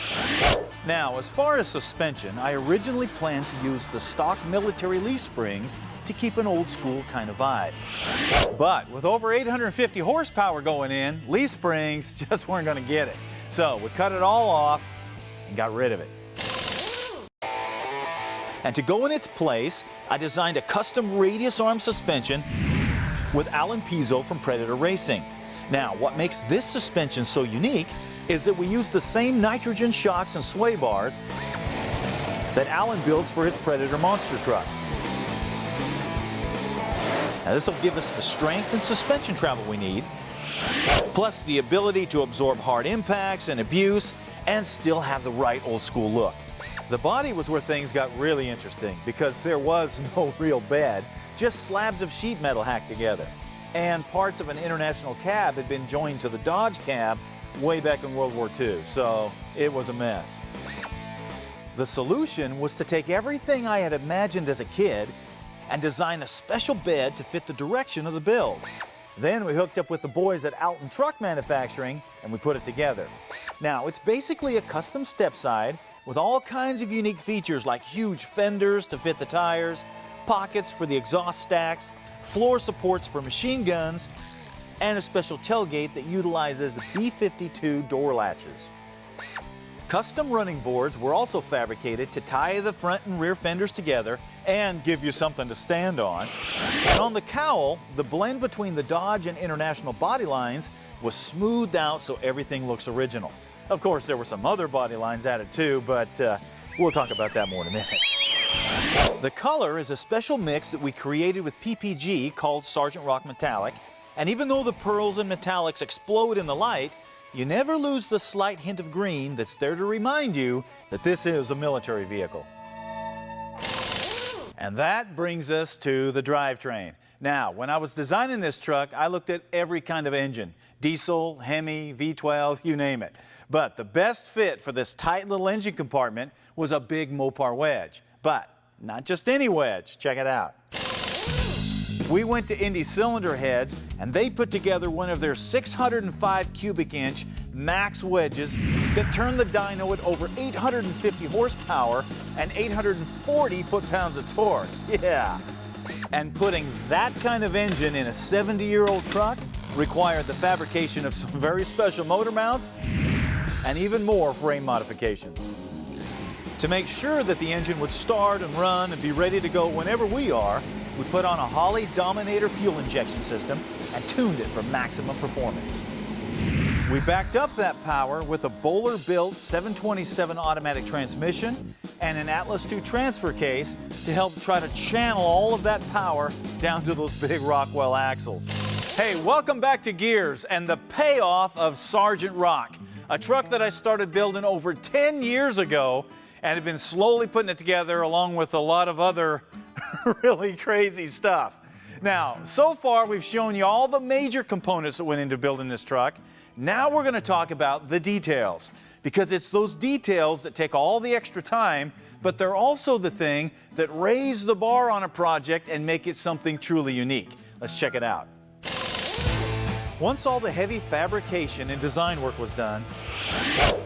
Now, as far as suspension, I originally planned to use the stock military leaf springs to keep an old school kind of vibe. But with over 850 horsepower going in, leaf springs just weren't going to get it. So we cut it all off and got rid of it. And to go in its place, I designed a custom radius arm suspension with Allen Piezo from Predator Racing. Now, what makes this suspension so unique is that we use the same nitrogen shocks and sway bars that Allen builds for his Predator monster trucks. Now, this will give us the strength and suspension travel we need, plus the ability to absorb hard impacts and abuse and still have the right old school look. The body was where things got really interesting because there was no real bed, just slabs of sheet metal hacked together. And parts of an International cab had been joined to the Dodge cab way back in World War II, so it was a mess. The solution was to take everything I had imagined as a kid and design a special bed to fit the direction of the build. Then we hooked up with the boys at Alton Truck Manufacturing and we put it together. Now, it's basically a custom stepside with all kinds of unique features like huge fenders to fit the tires, pockets for the exhaust stacks, floor supports for machine guns, and a special tailgate that utilizes B-52 door latches. Custom running boards were also fabricated to tie the front and rear fenders together and give you something to stand on. And on the cowl, the blend between the Dodge and International body lines was smoothed out so everything looks original. Of course, there were some other body lines added too, but we'll talk about that more in a minute. The color is a special mix that we created with PPG called Sergeant Rock Metallic, and even though the pearls and metallics explode in the light, you never lose the slight hint of green that's there to remind you that this is a military vehicle. And that brings us to the drivetrain. Now, when I was designing this truck, I looked at every kind of engine, diesel, Hemi, V12, you name it. But the best fit for this tight little engine compartment was a big Mopar wedge. But not just any wedge, check it out. We went to Indy Cylinder Heads, and they put together one of their 605 cubic inch max wedges that turned the dyno at over 850 horsepower and 840 foot-pounds of torque. Yeah. And putting that kind of engine in a 70-year-old truck required the fabrication of some very special motor mounts and even more frame modifications. To make sure that the engine would start and run and be ready to go whenever we are, we put on a Holley Dominator fuel injection system and tuned it for maximum performance. We backed up that power with a Bowler-built 727 automatic transmission and an Atlas II transfer case to help try to channel all of that power down to those big Rockwell axles. Hey, welcome back to Gearz and the payoff of Sergeant Rock, a truck that I started building over 10 years ago and have been slowly putting it together along with a lot of other really crazy stuff. Now, so far we've shown you all the major components that went into building this truck. Now we're going to talk about the details, because it's those details that take all the extra time, but they're also the thing that raise the bar on a project and make it something truly unique. Let's check it out. Once all the heavy fabrication and design work was done,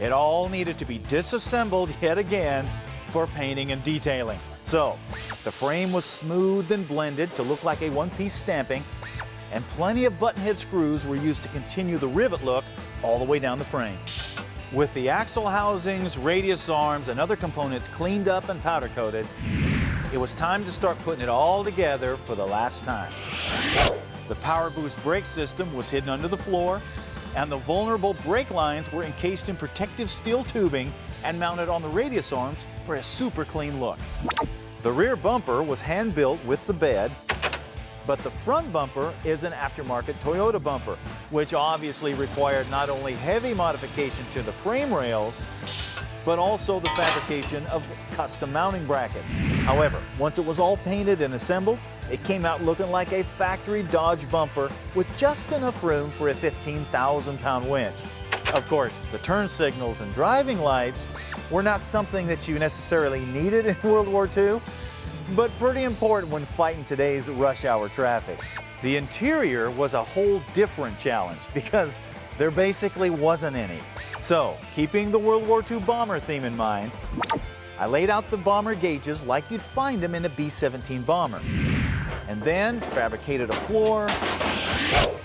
it all needed to be disassembled yet again for painting and detailing. So, the frame was smoothed and blended to look like a one-piece stamping, and plenty of button-head screws were used to continue the rivet look all the way down the frame. With the axle housings, radius arms, and other components cleaned up and powder-coated, it was time to start putting it all together for the last time. The Power Boost brake system was hidden under the floor, and the vulnerable brake lines were encased in protective steel tubing and mounted on the radius arms for a super clean look. The rear bumper was hand-built with the bed, but the front bumper is an aftermarket Toyota bumper, which obviously required not only heavy modification to the frame rails, but also the fabrication of custom mounting brackets. However, once it was all painted and assembled, it came out looking like a factory Dodge bumper with just enough room for a 15,000-pound winch. Of course, the turn signals and driving lights were not something that you necessarily needed in World War II, but pretty important when fighting today's rush hour traffic. The interior was a whole different challenge because there basically wasn't any. So, keeping the World War II bomber theme in mind, I laid out the bomber gauges like you'd find them in a B-17 bomber, and then fabricated a floor,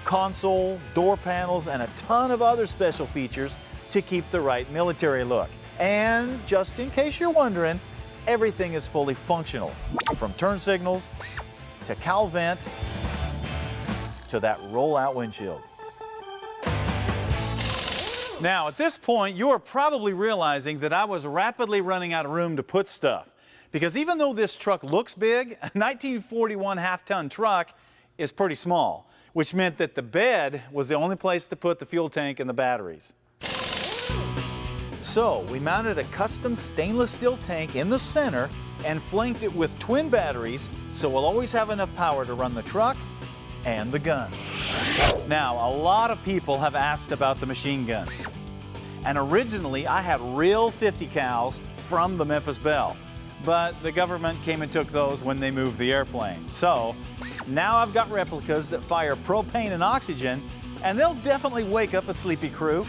console, door panels, and a ton of other special features to keep the right military look. And just in case you're wondering, everything is fully functional, from turn signals to cowl vent to that roll-out windshield. Now, at this point, you are probably realizing that I was rapidly running out of room to put stuff, because even though this truck looks big, a 1941 half-ton truck is pretty small, which meant that the bed was the only place to put the fuel tank and the batteries. So we mounted a custom stainless steel tank in the center and flanked it with twin batteries, so we'll always have enough power to run the truck and the guns. Now, a lot of people have asked about the machine guns. And originally I had real 50 cals from the Memphis Belle, but the government came and took those when they moved the airplane. So now I've got replicas that fire propane and oxygen, and they'll definitely wake up a sleepy crew.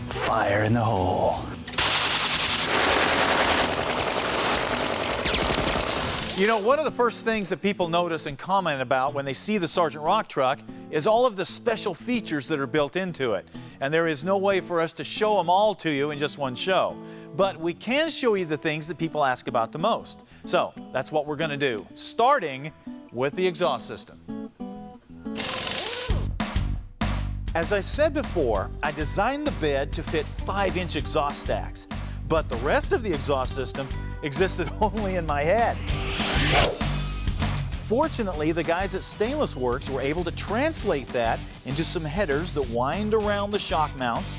Fire in the hole. You know, one of the first things that people notice and comment about when they see the Sergeant Rock truck is all of the special features that are built into it. And there is no way for us to show them all to you in just one show. But we can show you the things that people ask about the most. So that's what we're going to do, starting with the exhaust system. As I said before, I designed the bed to fit 5-inch exhaust stacks, but the rest of the exhaust system existed only in my head. Fortunately, the guys at Stainless Works were able to translate that into some headers that wind around the shock mounts,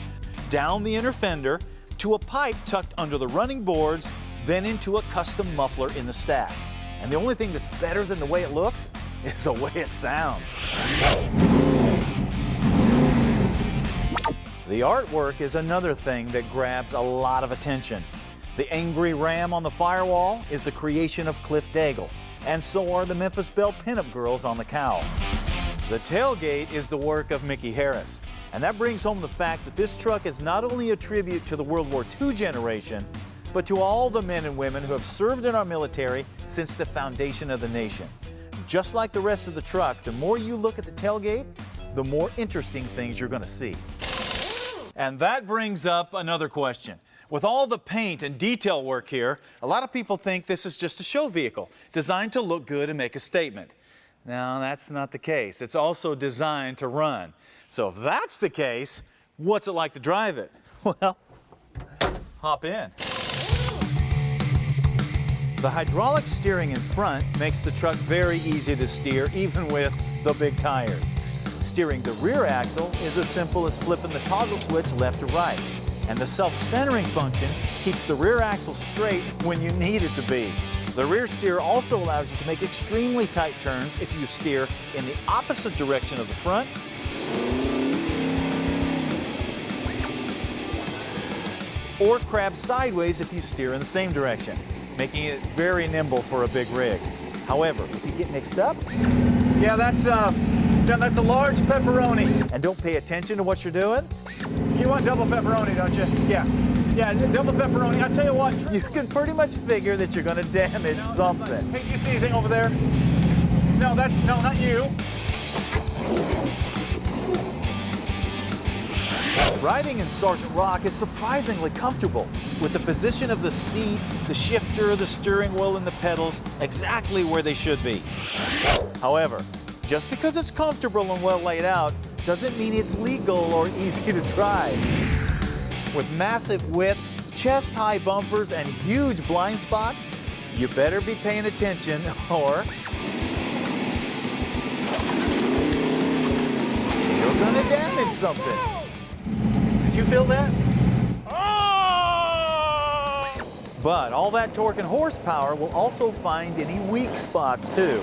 down the inner fender, to a pipe tucked under the running boards, then into a custom muffler in the stacks. And the only thing that's better than the way it looks is the way it sounds. The artwork is another thing that grabs a lot of attention. The angry ram on the Firewall is the creation of Cliff Daigle, and so are the Memphis Belle pinup girls on the cowl. The tailgate is the work of Mickey Harris, and that brings home the fact that this truck is not only a tribute to the World War II generation, but to all the men and women who have served in our military since the foundation of the nation. Just like the rest of the truck, the more you look at the tailgate, the more interesting things you're going to see. And that brings up another question. With all the paint and detail work here, a lot of people think this is just a show vehicle, designed to look good and make a statement. Now, that's not the case. It's also designed to run. So if that's the case, what's it like to drive it? Well, hop in. The hydraulic steering in front makes the truck very easy to steer, even with the big tires. Steering the rear axle is as simple as flipping the toggle switch left to right. And the self-centering function keeps the rear axle straight when you need it to be. The rear steer also allows you to make extremely tight turns if you steer in the opposite direction of the front, or crab sideways if you steer in the same direction, making it very nimble for a big rig. However, if you get mixed up, yeah, that's a large pepperoni. And don't pay attention to what you're doing. You want double pepperoni, don't you? Yeah, double pepperoni. I tell you what, you can pretty much figure that you're going to damage something. Hey, do you see anything over there? No, not you. Riding in Sergeant Rock is surprisingly comfortable, with the position of the seat, the shifter, the steering wheel, and the pedals exactly where they should be. However, just because it's comfortable and well laid out doesn't mean it's legal or easy to drive. With massive width, chest-high bumpers, and huge blind spots, you better be paying attention or you're gonna damage something. Did you feel that? Oh! But all that torque and horsepower will also find any weak spots too.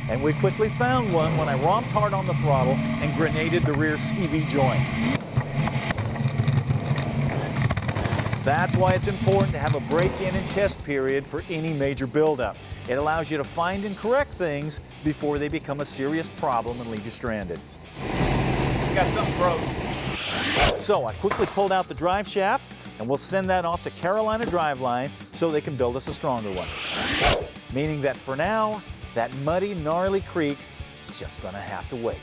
And we quickly found one when I romped hard on the throttle and grenaded the rear CV joint. That's why it's important to have a break-in and test period for any major buildup. It allows you to find and correct things before they become a serious problem and leave you stranded. Got something broke. So I quickly pulled out the drive shaft, and we'll send that off to Carolina Driveline so they can build us a stronger one. Meaning that for now, that muddy, gnarly creek is just gonna have to wait.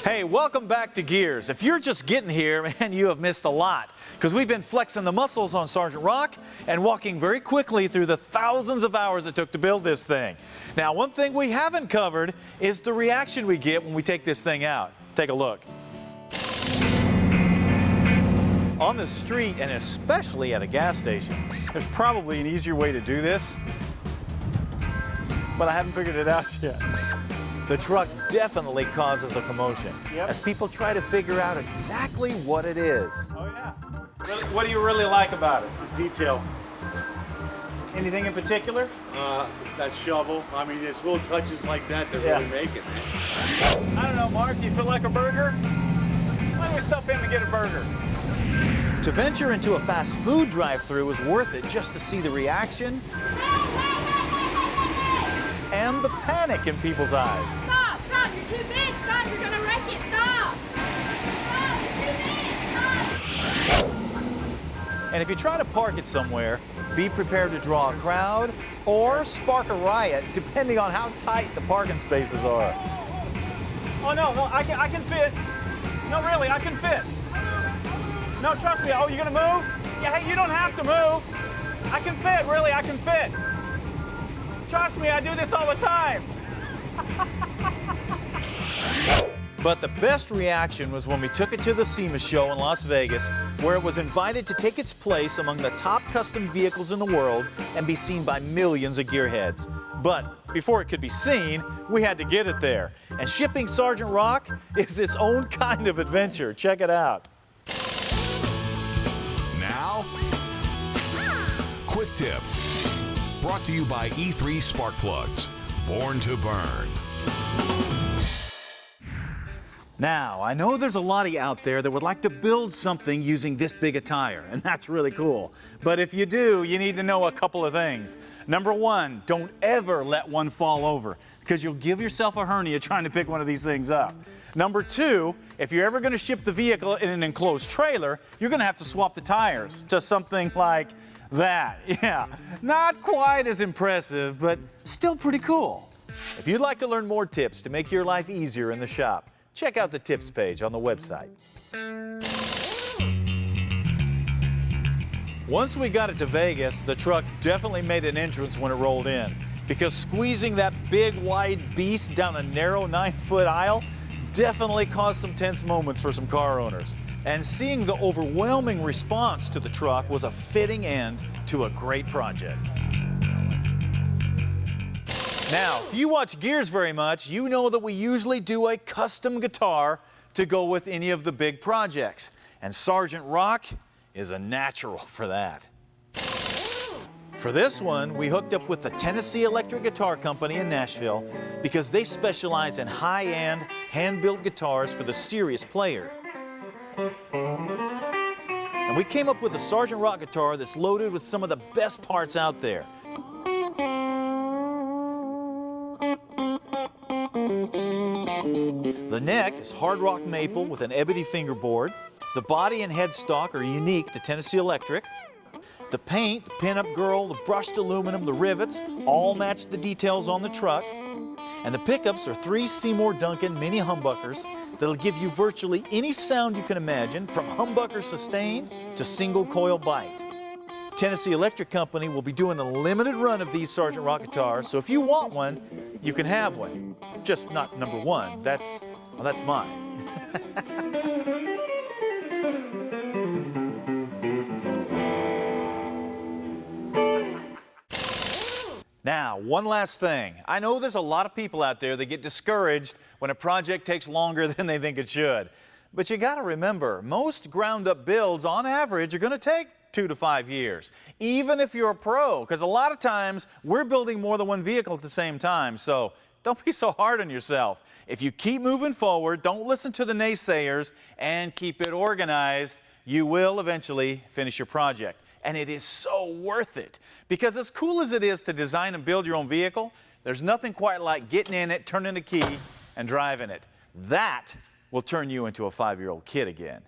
Hey, welcome back to Gearz. If you're just getting here, man, you have missed a lot, because we've been flexing the muscles on Sergeant Rock and walking very quickly through the thousands of hours it took to build this thing. Now, one thing we haven't covered is the reaction we get when we take this thing out. Take a look. On the street, and especially at a gas station, there's probably an easier way to do this, but I haven't figured it out yet. The truck definitely causes a commotion as people try to figure out exactly what it is. Oh yeah. Really, what do you really like about it? The detail. Anything in particular? That shovel. I mean, it's little touches like that that really make it, man. I don't know, Mark, do you feel like a burger? Why don't we stop in to get a burger? To venture into a fast food drive-thru was worth it just to see the reaction and the panic in people's eyes. Stop, stop, you're too big, stop, you're gonna wreck it, stop! Stop, you're too big, stop! And if you try to park it somewhere, be prepared to draw a crowd or spark a riot, depending on how tight the parking spaces are. Oh no, I can fit. No, really, I can fit. No, trust me. Oh, you're gonna move? Yeah, hey, you don't have to move. I can fit, really, I can fit. Trust me, I do this all the time. But the best reaction was when we took it to the SEMA show in Las Vegas, where it was invited to take its place among the top custom vehicles in the world and be seen by millions of gearheads. But before it could be seen, we had to get it there. And shipping Sergeant Rock is its own kind of adventure. Check it out. Now, quick tip. Brought to you by E3 Spark Plugs. Born to burn. Now, I know there's a lot of you out there that would like to build something using this big a tire, and that's really cool. But if you do, you need to know a couple of things. Number one, don't ever let one fall over, because you'll give yourself a hernia trying to pick one of these things up. Number two, if you're ever going to ship the vehicle in an enclosed trailer, you're going to have to swap the tires to something like that. Yeah, not quite as impressive, but still pretty cool. If you'd like to learn more tips to make your life easier in the shop, check out the tips page on the website. Once we got it to Vegas, the truck definitely made an entrance when it rolled in, because squeezing that big, wide beast down a narrow 9-foot aisle definitely caused some tense moments for some car owners. And seeing the overwhelming response to the truck was a fitting end to a great project. Now, if you watch Gearz very much, you know that we usually do a custom guitar to go with any of the big projects. And Sergeant Rock is a natural for that. For this one, we hooked up with the Tennessee Electric Guitar Company in Nashville because they specialize in high-end, hand-built guitars for the serious player. And we came up with a Sergeant Rock guitar that's loaded with some of the best parts out there. The neck is hard rock maple with an ebony fingerboard. The body and headstock are unique to Tennessee Electric. The paint, the pin-up girl, the brushed aluminum, the rivets, all match the details on the truck. And the pickups are 3 Seymour Duncan mini humbuckers that'll give you virtually any sound you can imagine, from humbucker sustain to single coil bite. Tennessee Electric Company will be doing a limited run of these Sergeant Rock guitars, so if you want one, you can have one. Just not number one. That's mine. Now, one last thing. I know there's a lot of people out there that get discouraged when a project takes longer than they think it should. But you gotta remember, most ground-up builds, on average, are gonna take 2 to 5 years, even if you're a pro, because a lot of times we're building more than one vehicle at the same time, so don't be so hard on yourself. If you keep moving forward, don't listen to the naysayers, and keep it organized, you will eventually finish your project. And it is so worth it, because as cool as it is to design and build your own vehicle, there's nothing quite like getting in it, turning a key, and driving it. That will turn you into a 5-year-old kid again.